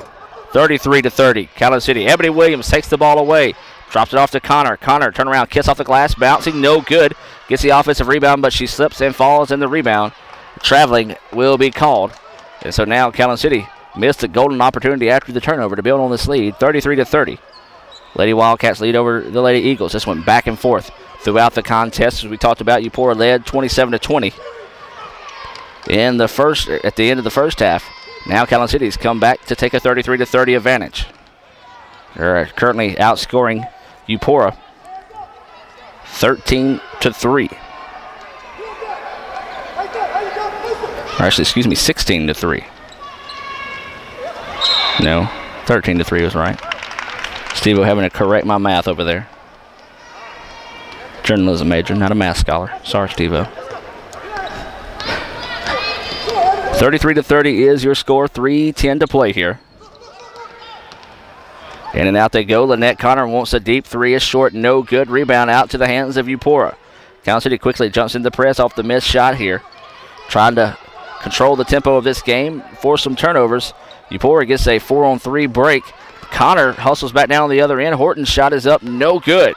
33-30, Calhoun City. Ebony Williams takes the ball away. Drops it off to Connor. Connor, turn around, kiss off the glass, bouncing, no good. Gets the offensive rebound, but she slips and falls in the rebound. Traveling will be called. And so now Calhoun City missed a golden opportunity after the turnover to build on this lead, 33-30. Lady Wildcats lead over the Lady Eagles. This went back and forth throughout the contest. As we talked about, Eupora led 27-20 in the first, at the end of the first half. Now Calhoun City's come back to take a 33-30 advantage. They're currently outscoring Eupora 13-3. Or actually, excuse me, 16-3. No, 13-3 was right. Steve-O having to correct my math over there. Journalism major, not a math scholar. Sorry, Steve-O. 33-30 is your score. 3:10 to play here. In and out they go. Lynette Connor wants a deep three. Is short, no good. Rebound out to the hands of Eupora. Calhoun City quickly jumps in the press off the missed shot here. Trying to control the tempo of this game, force some turnovers. Eupora gets a 4-on-3 break. Connor hustles back down on the other end. Horton's shot is up, no good.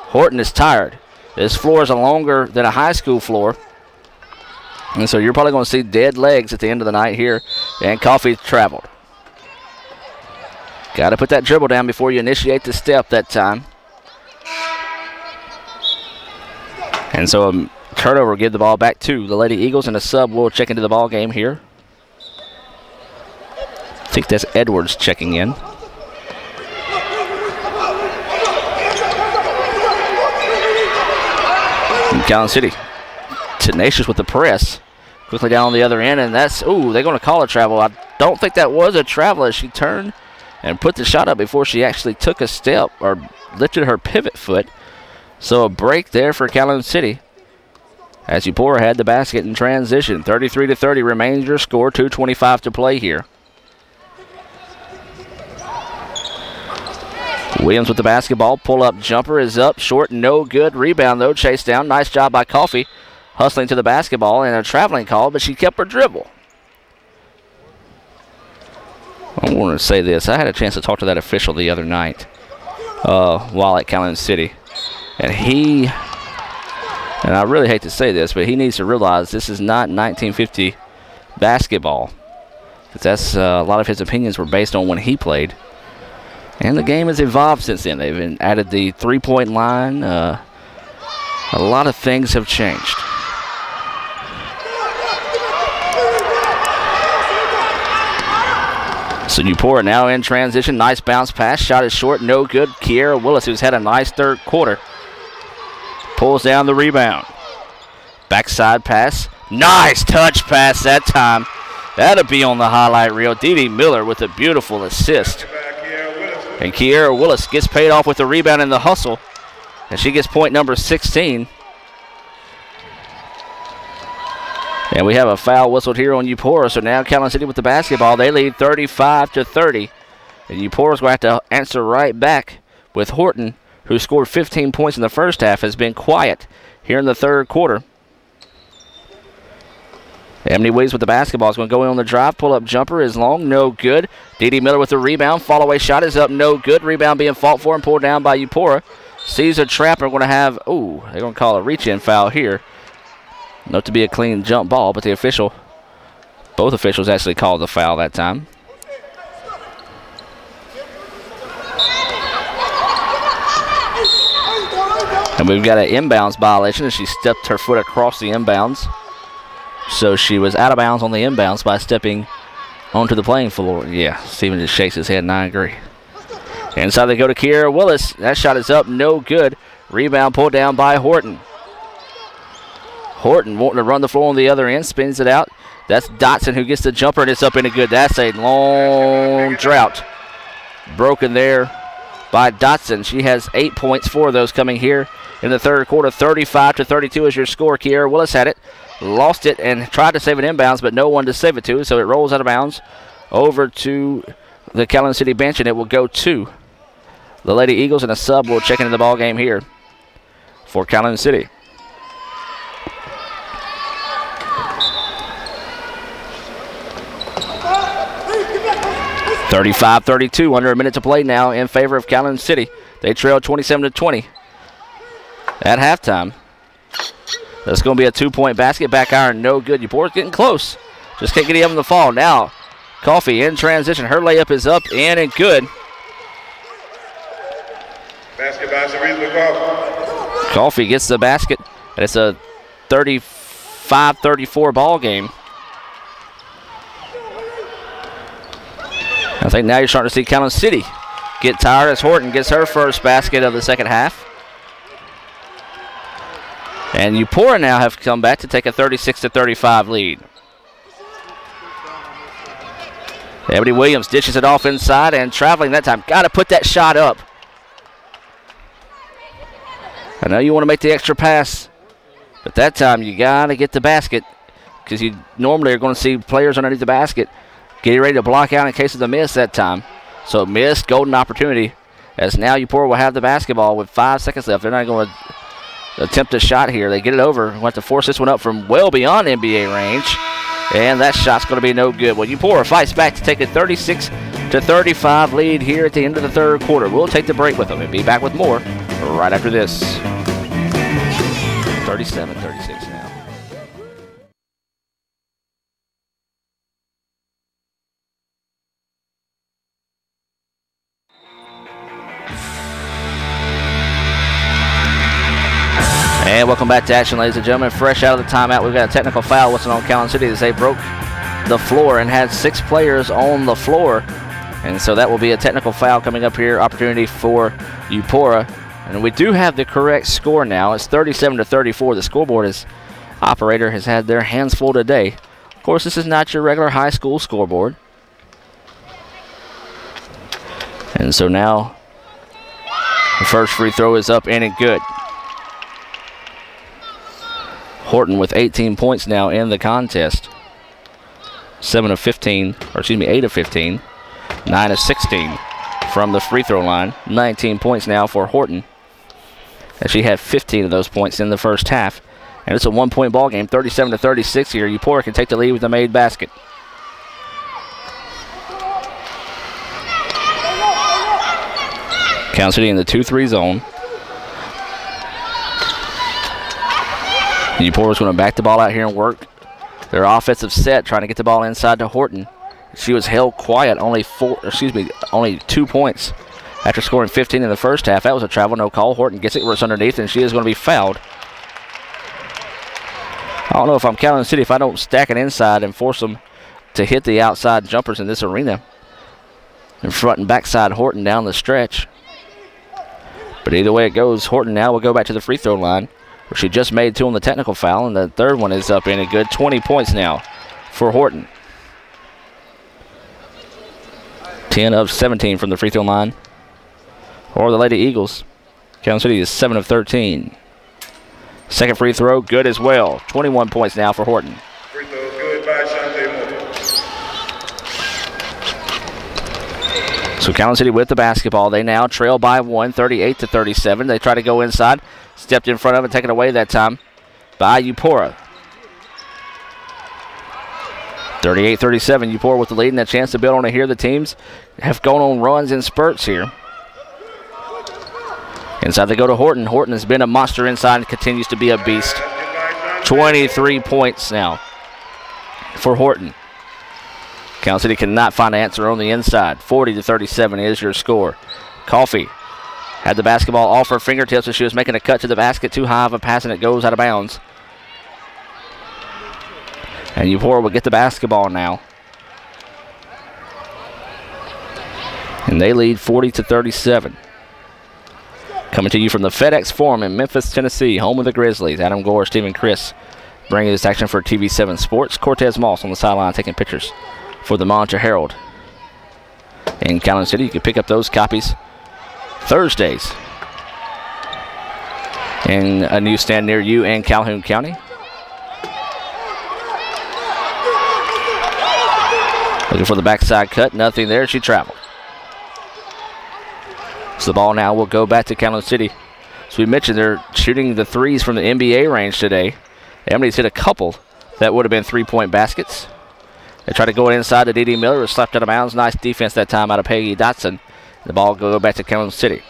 Horton is tired. This floor is longer than a high school floor. And so you're probably going to see dead legs at the end of the night here. And Coffee traveled. Got to put that dribble down before you initiate the step that time. And so a turnover will give the ball back to the Lady Eagles, and a sub will check into the ball game here. I think that's Edwards checking in. And Calhoun City tenacious with the press. Quickly down on the other end, and that's, ooh, they're going to call a travel. I don't think that was a travel as she turned and put the shot up before she actually took a step or lifted her pivot foot. So a break there for Calhoun City as Eupora had the basket in transition. 33-30 remains your score. 2:25 to play here. Williams with the basketball. Pull-up jumper is up. Short, no good. Rebound, though. Chase down. Nice job by Coffee. Hustling to the basketball and a traveling call, but she kept her dribble. I want to say this. I had a chance to talk to that official the other night while at Calhoun City. And I really hate to say this, but he needs to realize this is not 1950 basketball. That's a lot of his opinions were based on when he played. And the game has evolved since then. They've added the three-point line. A lot of things have changed. So Eupora now in transition. Nice bounce pass. Shot is short. No good. Kiera Willis, who's had a nice third quarter, pulls down the rebound. Backside pass. Nice touch pass that time. That'll be on the highlight reel. Dee Miller with a beautiful assist. And Kiera Willis gets paid off with the rebound in the hustle. And she gets point number 16. And we have a foul whistled here on Eupora. So now Calhoun City with the basketball. They lead 35-30. And Eupora's going to have to answer right back with Horton, who scored 15 points in the first half, has been quiet here in the third quarter. Ebony Williams with the basketball is going to go in on the drive. Pull-up jumper is long, no good. Dee Miller with the rebound. Fall-away shot is up, no good. Rebound being fought for and pulled down by Eupora. Sees a trap and are going to have, they're going to call a reach-in foul here. Not to be a clean jump ball, but both officials actually called the foul that time. And we've got an inbounds violation, and she stepped her foot across the inbounds. So she was out of bounds on the inbounds by stepping onto the playing floor. Yeah, Steven just shakes his head, and I agree. Inside they go to Kiera Willis. That shot is up, no good. Rebound pulled down by Horton. Horton wanting to run the floor on the other end, spins it out. That's Dotson who gets the jumper, and it's up and good. That's a long drought. Broken there by Dotson. She has 8 points, 4 of those coming here in the third quarter. 35-32 is your score. Kiera Willis had it. Lost it and tried to save it inbounds, but no one to save it to, so it rolls out of bounds over to the Calhoun City bench, and it will go to the Lady Eagles, and a sub will check into the ball game here for Calhoun City. (35-32), under a minute to play now in favor of Calhoun City. They trail 27-20 at halftime. That's going to be a 2-point basket. Back iron, no good. Eupora's getting close. Just can't get him the fall. Now, Coffee in transition. Her layup is up and good. Basket by Cerebral Coffee. Coffee gets the basket, and it's a 35-34 ball game. I think now you're starting to see Calhoun City get tired as Horton gets her first basket of the second half. And Eupora now have come back to take a 36-35 lead. Ebony Williams dishes it off inside and traveling that time. Got to put that shot up. I know you want to make the extra pass, but that time you got to get the basket because you normally are going to see players underneath the basket getting ready to block out in case of the miss that time. So missed, golden opportunity, as now Eupora will have the basketball with 5 seconds left. They're not going to attempt a shot here. They get it over. We'll have to force this one up from well beyond NBA range. And that shot's going to be no good. Well, Eupora fights back to take a 36-35 lead here at the end of the third quarter. We'll take the break with them and be back with more right after this. 37-36 now. And welcome back to action, ladies and gentlemen. Fresh out of the timeout, we've got a technical foul what's on Calhoun City as they broke the floor and had 6 players on the floor. And so that will be a technical foul coming up here, opportunity for Eupora. And we do have the correct score now. It's 37-34. The scoreboard operator has had their hands full today. Of course, this is not your regular high school scoreboard. And so now the first free throw is up and good. Horton with 18 points now in the contest. 8 of 15, 9 of 16 from the free throw line. 19 points now for Horton, and she had 15 of those points in the first half. And it's a 1-point ball game, 37-36 here. Eupora can take the lead with a made basket. Calhoun City in the 2-3 zone. Eupora's going to back the ball out here and work their offensive set, trying to get the ball inside to Horton. She was held quiet, only 2 points after scoring 15 in the first half. That was a travel no call. Horton gets it where it's underneath, and she is going to be fouled. I don't know if I'm Calhoun City if I don't stack it inside and force them to hit the outside jumpers in this arena. And front and backside Horton down the stretch. But either way it goes, Horton now will go back to the free throw line, where she just made 2 on the technical foul, and the third one is up and good. 20 points now for Horton. 10 of 17 from the free throw line. Or the Lady Eagles. Calhoun City is 7 of 13. Second free throw, good as well. 21 points now for Horton. Free throw good by Shante Moore. So Calhoun City with the basketball. They now trail by 1, 38-37. They try to go inside. Stepped in front of it, taken away that time by Eupora. 38-37, Eupora with the lead and a chance to build on it here. The teams have gone on runs in spurts here. Inside they go to Horton. Horton has been a monster inside and continues to be a beast. 23 points now for Horton. Calhoun City cannot find an answer on the inside. 40-37 is your score. Coffee had the basketball off her fingertips as she was making a cut to the basket. Too high of a pass and it goes out of bounds. And Eupora will get the basketball now. And they lead 40-37. Coming to you from the FedEx Forum in Memphis, Tennessee, home of the Grizzlies. Adam Gore, Stephen Chris bringing this action for TV7 Sports. Cortez Moss on the sideline taking pictures for the Monitor Herald. In Calhoun City, you can pick up those copies Thursdays in a newsstand near you in Calhoun County. Looking for the backside cut, nothing there. She traveled. So the ball now will go back to Calhoun City. So we mentioned they're shooting the threes from the NBA range today. Emily's hit a couple that would have been three-point baskets. They try to go inside to D.D. Miller. Was slapped out of bounds. Nice defense that time out of Peggy Dotson. The ball will go back to Calhoun City.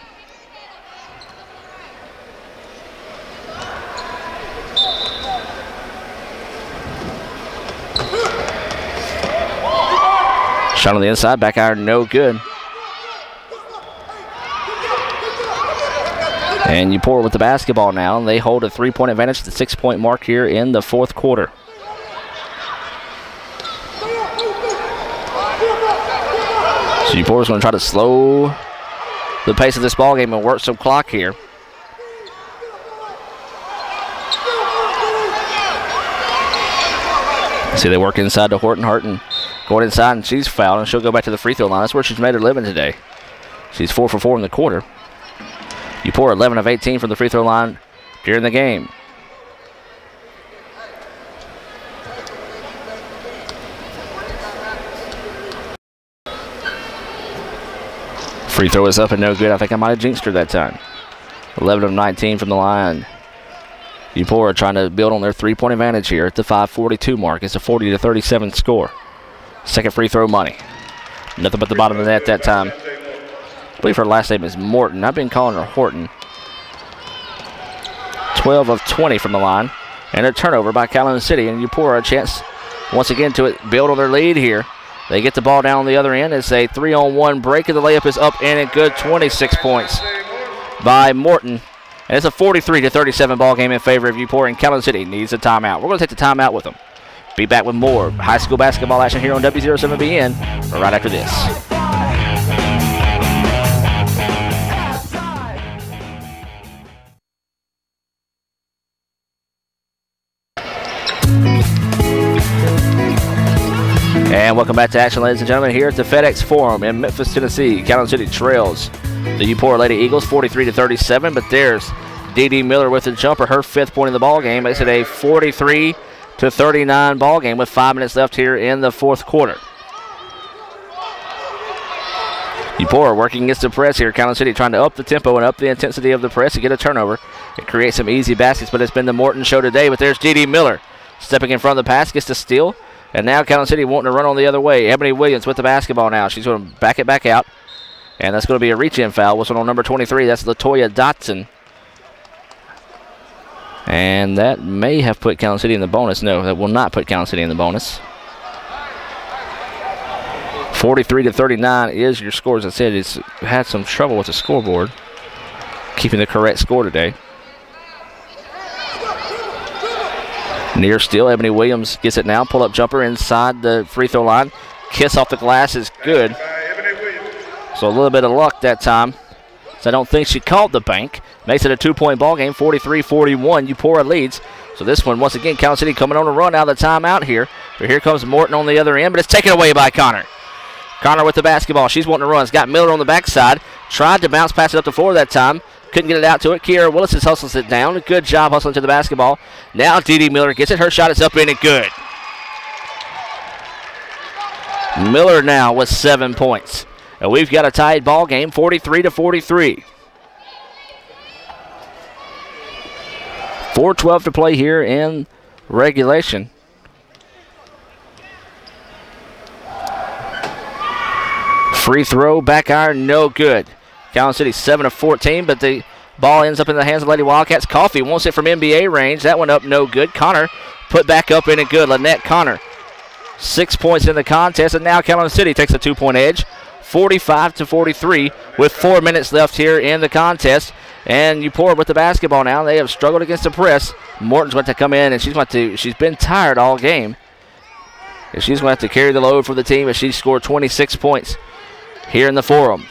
Shot on the inside. Back iron, no good. And Eupora with the basketball now. And they hold a three-point advantage at the 6-point mark here in the fourth quarter. So Eupora's going to try to slow the pace of this ball game and work some clock here. See, they work inside to Horton. Horton going inside, and she's fouled, and she'll go back to the free throw line. That's where she's made her living today. She's 4 for 4 in the quarter. Eupora 11 of 18 from the free throw line during the game. Free throw is up and no good. I think I might have jinxed her that time. 11 of 19 from the line. Eupora trying to build on their three-point advantage here at the 5:42 mark. It's a 40-37 score. Second free throw money. Nothing but the bottom of the net that time. I believe her last name is Morton. I've been calling her Horton. 12 of 20 from the line. And a turnover by Calhoun City. And Eupora a chance once again to build on their lead here. They get the ball down on the other end. It's a 3-on-1 break, and the layup is up and good. 26 points by Morton. And it's a 43-37 ball game in favor of Eupora, and Calhoun City needs a timeout. We're going to take the timeout with them. Be back with more high school basketball action here on W07BN right after this. And welcome back to action, ladies and gentlemen, here at the FedEx Forum in Memphis, Tennessee. Calhoun City trails the Eupora Lady Eagles 43-37, but there's D.D. Miller with the jumper, her 5th point in the ball game. Makes it a 43-39 ball game with 5 minutes left here in the fourth quarter. Eupora working against the press here. Calhoun City trying to up the tempo and up the intensity of the press to get a turnover. It creates some easy baskets, but it's been the Morton show today. But there's D.D. Miller stepping in front of the pass, gets the steal. And now Calhoun City wanting to run on the other way. Ebony Williams with the basketball now. She's going to back it back out. And that's going to be a reach-in foul. Whistle on number 23. That's Latoya Dotson. And that may have put Calhoun City in the bonus. No, that will not put Calhoun City in the bonus. 43-39 is your score. As I said, it's had some trouble with the scoreboard, keeping the correct score today. Near steal, Ebony Williams gets it now. Pull-up jumper inside the free throw line. Kiss off the glass is good. So a little bit of luck that time. So I don't think she called the bank. Makes it a 2-point ball game, 43-41. Eupora leads. So this one, once again, Calhoun City coming on a run out of the timeout here. But here comes Morton on the other end, but it's taken away by Connor. Connor with the basketball. She's wanting to run. It's got Miller on the backside. Tried to bounce pass it up the floor that time. Couldn't get it out to it. Kiera Willis hustles it down. Good job hustling to the basketball. Now D.D. Miller gets it. Her shot is up in it. Good. Miller now with 7 points. And we've got a tied ball game, 43-43. 4:12 to play here in regulation. Free throw, back iron, no good. Calhoun City 7 of 14, but the ball ends up in the hands of Lady Wildcats. Coffee wants it from NBA range. That one up, no good. Connor put back up in it good. Lynette Connor, 6 points in the contest, and now Calhoun City takes a 2-point edge, 45-43, with 4 minutes left here in the contest. And Eupora with the basketball now. They have struggled against the press. Morton's going to come in, and she's been tired all game. And she's going to have to carry the load for the team as she scored 26 points here in the Forum.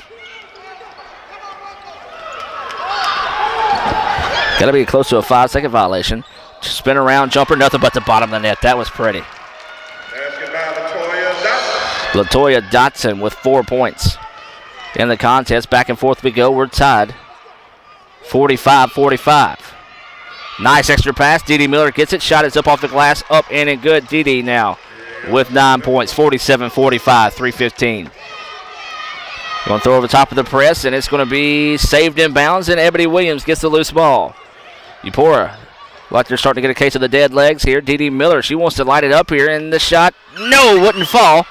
Got to be close to a 5-second violation. Spin around, jumper, nothing but the bottom of the net. That was pretty. Latoya Dotson with 4 points in the contest. Back and forth we go. We're tied. 45-45. Nice extra pass. Dee Miller gets it. Shot is up off the glass. Up in and good. Dee now with 9 points. 47-45. 3:15. Going to throw over the top of the press, and it's going to be saved in bounds, and Ebony Williams gets the loose ball. Eupora, like they're starting to get a case of the dead legs here. Dee Miller, she wants to light it up here, and the shot, no, wouldn't fall.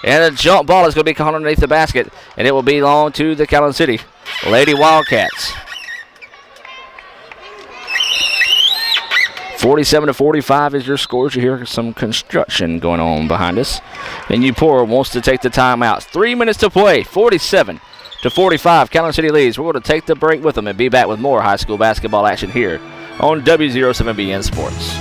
And a jump ball is going to be caught underneath the basket, and it will belong to the Calhoun City Lady Wildcats. 47-45 is your scores. You hear some construction going on behind us. And Eupora wants to take the timeout. 3 minutes to play. 47-45. Calhoun City leads. We're going to take the break with them and be back with more high school basketball action here on W07BN Sports.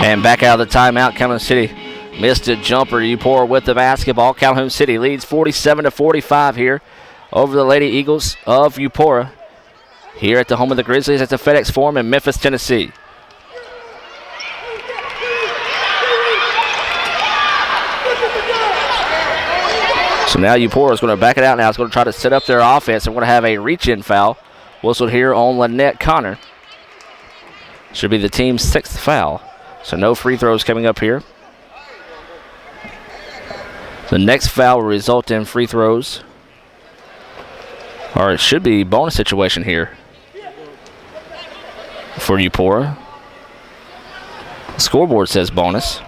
And back out of the timeout, Calhoun City missed a jumper. Eupora with the basketball. Calhoun City leads 47-45 here over the Lady Eagles of Eupora here at the home of the Grizzlies at the FedEx Forum in Memphis, Tennessee. So now Eupora is going to back it out now. It's going to try to set up their offense. We're going to have a reach-in foul whistled here on Lynette Connor. Should be the team's 6th foul. So no free throws coming up here. The next foul will result in free throws. Or it should be bonus situation here for Eupora. The scoreboard says bonus.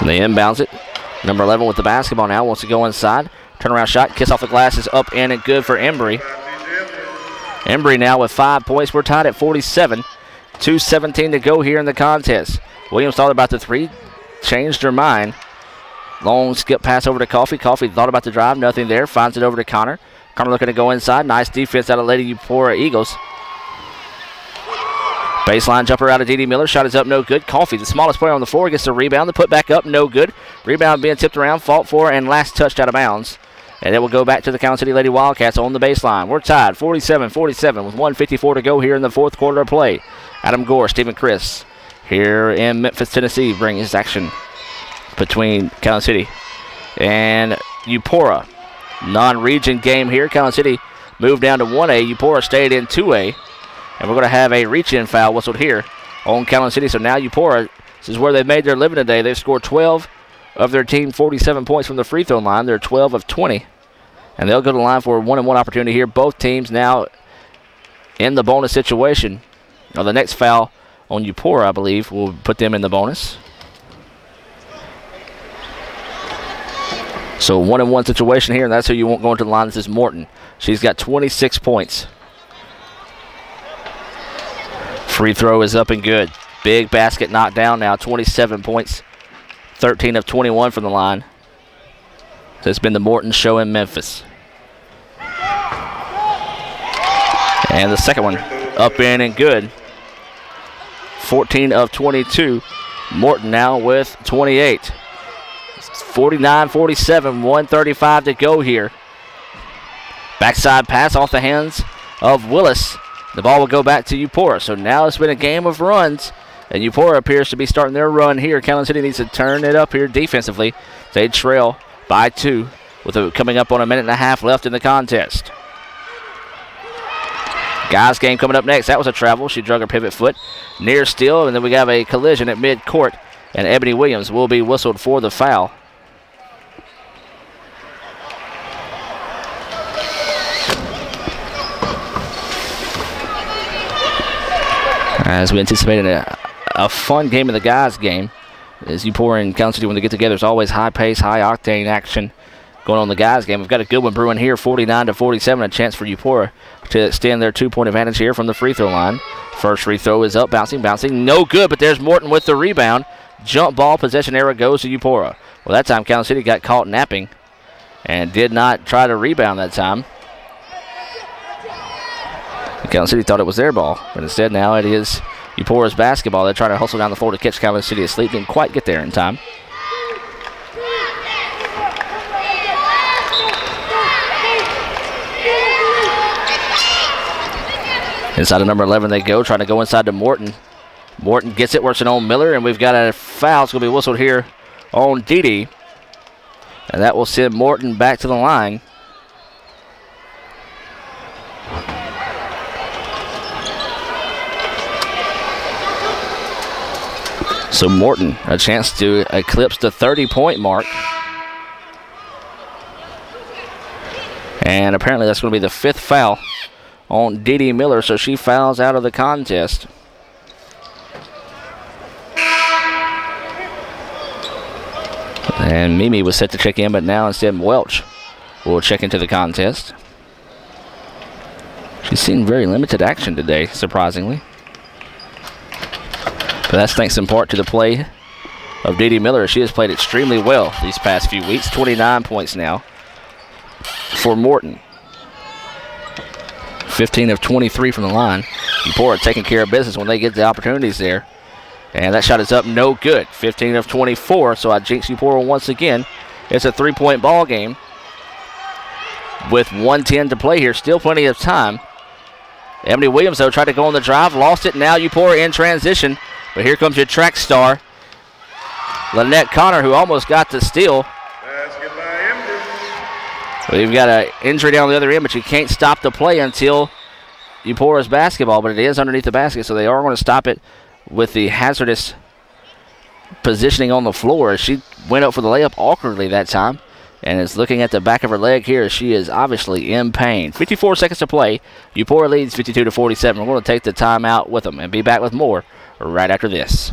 And they inbounds it. Number 11 with the basketball now. Wants to go inside. Turnaround shot. Kiss off the glass is up in and good for Embry. Embry now with 5 points. We're tied at 47. 2:17 to go here in the contest. Williams thought about the three. Changed her mind. Long skip pass over to Coffee. Coffee thought about the drive. Nothing there. Finds it over to Connor. Connor looking to go inside. Nice defense out of Lady Eupora Eagles. Baseline jumper out of Dee Miller. Shot is up, no good. Coffee, the smallest player on the floor, gets the rebound. The put back up, no good. Rebound being tipped around, fought for, and last touched out of bounds. And it will go back to the Calhoun City Lady Wildcats on the baseline. We're tied 47-47 with 1:54 to go here in the fourth quarter of play. Adam Gore, Stephen Chris here in Memphis, Tennessee, bring his action between Calhoun City and Eupora. Non-region game here. Calhoun City moved down to 1A. Eupora stayed in 2A. And we're going to have a reach-in foul whistled here on Calhoun City. So now Eupora, this is where they've made their living today. They've scored 12 of their team, 47 points from the free throw line. They're 12 of 20. And they'll go to the line for a 1-and-1 opportunity here. Both teams now in the bonus situation. Now the next foul on Eupora, I believe, will put them in the bonus. So 1-and-1 situation here, and that's who you want going to the line. This is Morton. She's got 26 points. Free throw is up and good. Big basket knocked down now. 27 points. 13 of 21 from the line. So it's been the Morton show in Memphis. And the second one up in and good. 14 of 22. Morton now with 28. 49-47. 1:35 to go here. Backside pass off the hands of Willis. The ball will go back to Eupora. So now it's been a game of runs And Eupora appears to be starting their run here. Calhoun City needs to turn it up here defensively. They trail by 2 with coming up on a minute and a half left in the contest. Guys game coming up next. That was a travel. She drug her pivot foot near steal, and then we have a collision at mid-court, and Ebony Williams will be whistled for the foul. As we anticipated a fun game in the guys game, as Eupora and Calhoun City when they get together, it's always high pace, high octane action going on in the guys game. We've got a good one brewing here, 49-47, a chance for Eupora to extend their 2-point advantage here from the free throw line. First free throw is up, bouncing, no good, but there's Morton with the rebound. Jump ball, possession error goes to Eupora. Well, that time Calhoun City got caught napping and did not try to rebound that time. Calhoun City thought it was their ball, but instead now it is Eupora's basketball. They're trying to hustle down the floor to catch Calhoun City asleep. Didn't quite get there in time. Inside of number 11 they go, trying to go inside to Morton. Morton gets it, works it on Miller, and we've got a foul. It's going to be whistled here on Dede. And that will send Morton back to the line. So Morton, a chance to eclipse the 30-point mark. And apparently that's going to be the 5th foul on Dede Miller, so she fouls out of the contest. And Mimi was set to check in, but now instead Welch will check into the contest. She's seen very limited action today, surprisingly. But that's thanks in part to the play of Dede Miller. She has played extremely well these past few weeks. 29 points now for Morton. 15 of 23 from the line. Eupora taking care of business when they get the opportunities there. And that shot is up, no good. 15 of 24, so I jinx Eupora once again. It's a 3-point ball game with 1:10 to play here. Still plenty of time. Ebony Williams, though, tried to go on the drive, lost it. Now Eupora in transition. But here comes your track star, Lynette Connor, who almost got the steal. We've got an injury down the other end, but you can't stop the play until Eupora's basketball. But it is underneath the basket, so they are going to stop it with the hazardous positioning on the floor. She went up for the layup awkwardly that time and is looking at the back of her leg here. She is obviously in pain. 54 seconds to play. Eupora leads 52-47. We're going to take the timeout with them and be back with more right after this.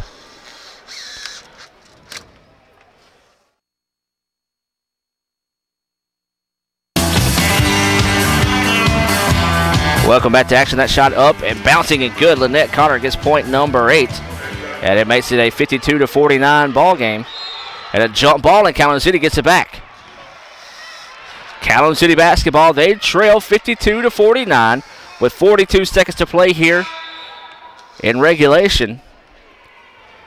Welcome back to action. That shot up and bouncing and good. Lynette Connor gets point number 8. And it makes it a 52-49 ball game. And a jump ball, and Calhoun City gets it back. Calhoun City basketball, they trail 52-49 with 42 seconds to play here in regulation.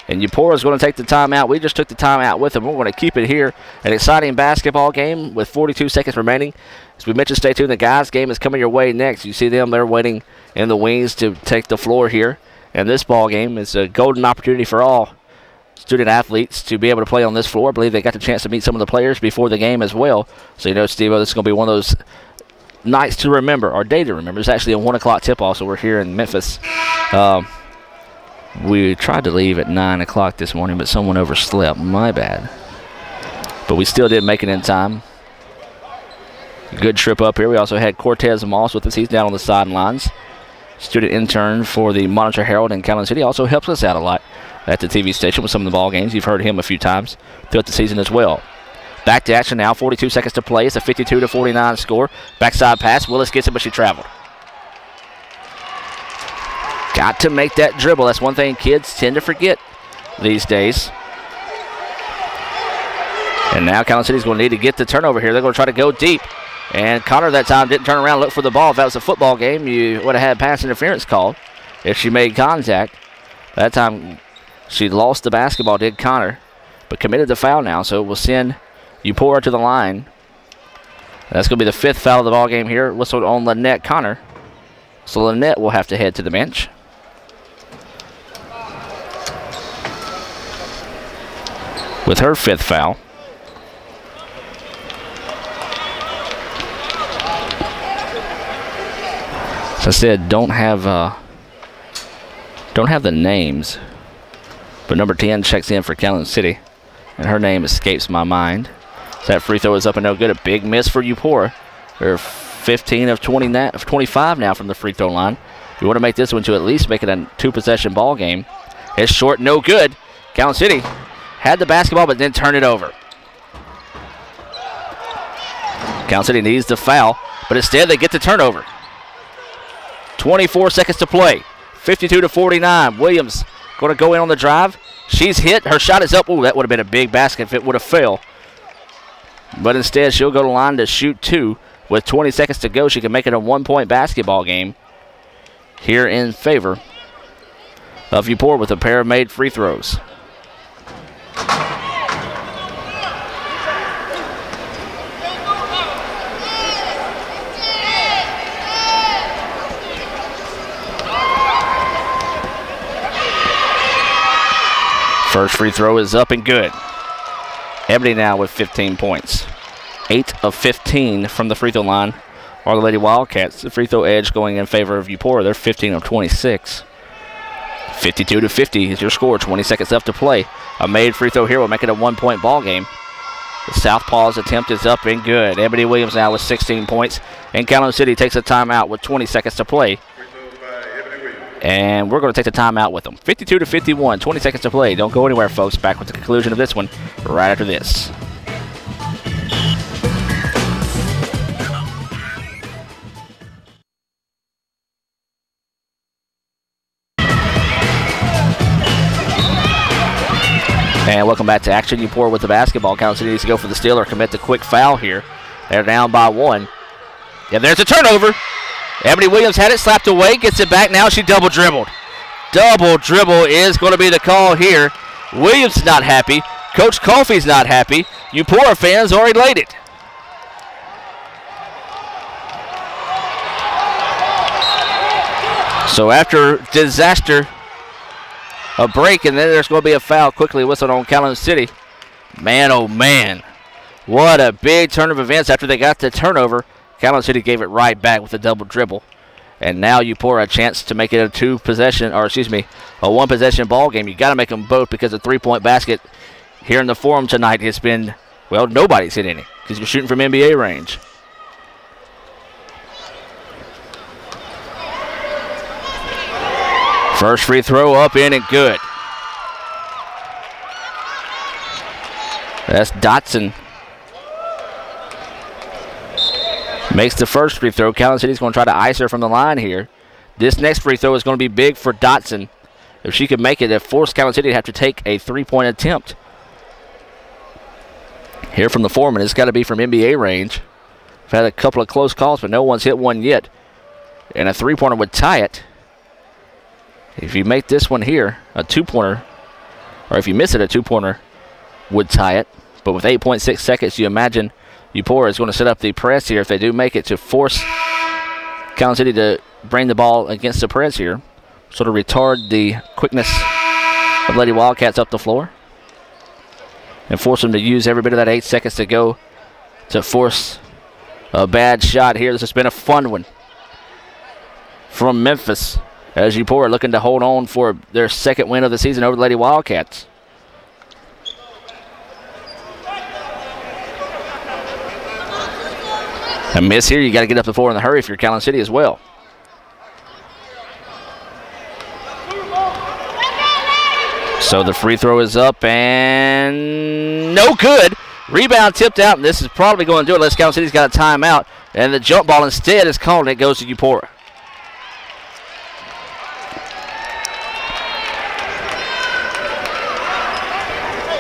And Eupora is going to take the timeout. We just took the timeout with them. We're going to keep it here. An exciting basketball game with 42 seconds remaining. As we mentioned, stay tuned. The guys' game is coming your way next. You see them. They're waiting in the wings to take the floor here. And this ball game is a golden opportunity for all student athletes to be able to play on this floor. I believe they got the chance to meet some of the players before the game as well. So, you know, Steve-O, this is going to be one of those nights to remember, or day to remember. It's actually a 1 o'clock tip-off, so we're here in Memphis. We tried to leave at 9 o'clock this morning, but someone overslept. My bad. But we still did make it in time. Good trip up here. We also had Cortez Moss with us. He's down on the sidelines. Student intern for the Monitor Herald in Calhoun City. Also helps us out a lot at the TV station with some of the ball games. You've heard him a few times throughout the season as well. Back to action now. 42 seconds to play. It's a 52-49 score. Backside pass. Willis gets it, but she traveled. Got to make that dribble. That's one thing kids tend to forget these days. And now Calhoun City's going to need to get the turnover here. They're going to try to go deep. And Connor that time didn't turn around, look for the ball. If that was a football game, you would have had pass interference called if she made contact. That time she lost the basketball, did Connor, but committed the foul now, so it will send Eupora to the line. That's going to be the 5th foul of the ball game here, whistled on Lynette Connor. So Lynette will have to head to the bench. with her 5th foul. As I said, don't have the names, but number 10 checks in for Calhoun City, and her name escapes my mind. So that free throw is up and no good. A big miss for Eupora. They're 15 of 25 now from the free throw line. You want to make this one to at least make it a 2-possession ball game. It's short, no good. Calhoun City had the basketball, but then turned it over. Calhoun City needs the foul, but instead they get the turnover. 24 seconds to play. 52-49. Williams going to go in on the drive. She's hit. Her shot is up. Ooh, that would have been a big basket if it would have failed. But instead, she'll go to the line to shoot 2. With 20 seconds to go, she can make it a 1-point basketball game here in favor of Eupora with a pair of made free throws. First free throw is up and good. Ebony now with 15 points. 8 of 15 from the free throw line are the Lady Wildcats. The free throw edge going in favor of Eupora. They're 15 of 26. 52-50 is your score. 20 seconds left to play. A made free throw here will make it a 1-point ball game. The Southpaw's attempt is up and good. Ebony Williams now with 16 points. And Calhoun City takes a timeout with 20 seconds to play. And we're going to take the timeout with them. 52-51, 20 seconds to play. Don't go anywhere, folks. Back with the conclusion of this one right after this. And welcome back to action. Eupora with the basketball. Calhoun City needs to go for the steal or commit the quick foul here. They're down by 1. And there's a turnover. Ebony Williams had it slapped away, gets it back. Now she double dribbled. Double dribble is going to be the call here. Williams not happy. Coach Coffey's not happy. Eupora fans are elated. So after disaster, a break, and then there's going to be a foul quickly whistled on Calhoun City. Man, oh man. What a big turn of events after they got the turnover. Calhoun City gave it right back with a double dribble. And now Eupora a chance to make it a 1-possession ball game. You got to make them both because the 3-point basket here in the Forum tonight has been, well, nobody's hit any because you're shooting from NBA range. First free throw up in and good. That's Dotson. Makes the first free throw. Calhoun City's going to try to ice her from the line here. This next free throw is going to be big for Dotson. If she could make it, it forced Calhoun City to have to take a 3-point attempt. Here from the Foreman, it's got to be from NBA range. We've had a couple of close calls, but no one's hit one yet. And a 3-pointer would tie it. If you make this one here, a 2-pointer, or if you miss it, a 2-pointer would tie it. But with 8.6 seconds, you imagine Eupora is going to set up the press here if they do make it to force Calhoun City to bring the ball against the press here. Sort of retard the quickness of Lady Wildcats up the floor. And force them to use every bit of that 8 seconds to go to force a bad shot here. This has been a fun one from Memphis as Eupora looking to hold on for their second win of the season over the Lady Wildcats. A miss here. You got to get up the floor in a hurry if you're Calhoun City as well. So the free throw is up and no good. Rebound tipped out, and this is probably going to do it unless Calhoun City's got a timeout. And the jump ball instead is called, and it goes to Eupora.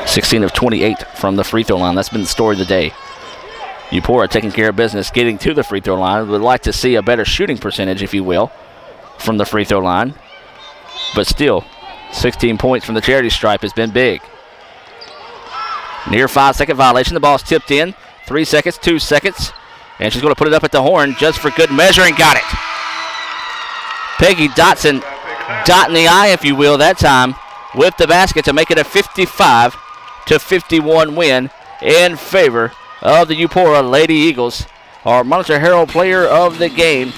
(16 of 28 from the free throw line. That's been the story of the day. Eupora taking care of business, getting to the free throw line. Would like to see a better shooting percentage, if you will, from the free throw line. But still, 16 points from the charity stripe has been big. Near 5-second violation. The ball's tipped in. 3 seconds, 2 seconds. And she's going to put it up at the horn just for good measure and got it. Peggy Dotson dotting the I, if you will, that time with the basket to make it a 55-49 51 win in favor of the Eupora Lady Eagles. Our Monitor Herald player of the game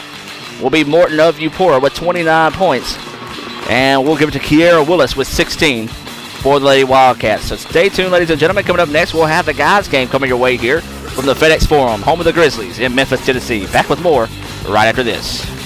will be Morton of Eupora with 29 points. And we'll give it to Kiera Willis with 16 for the Lady Wildcats. So stay tuned, ladies and gentlemen. Coming up next, we'll have the guys game coming your way here from the FedEx Forum, home of the Grizzlies in Memphis, Tennessee. Back with more right after this.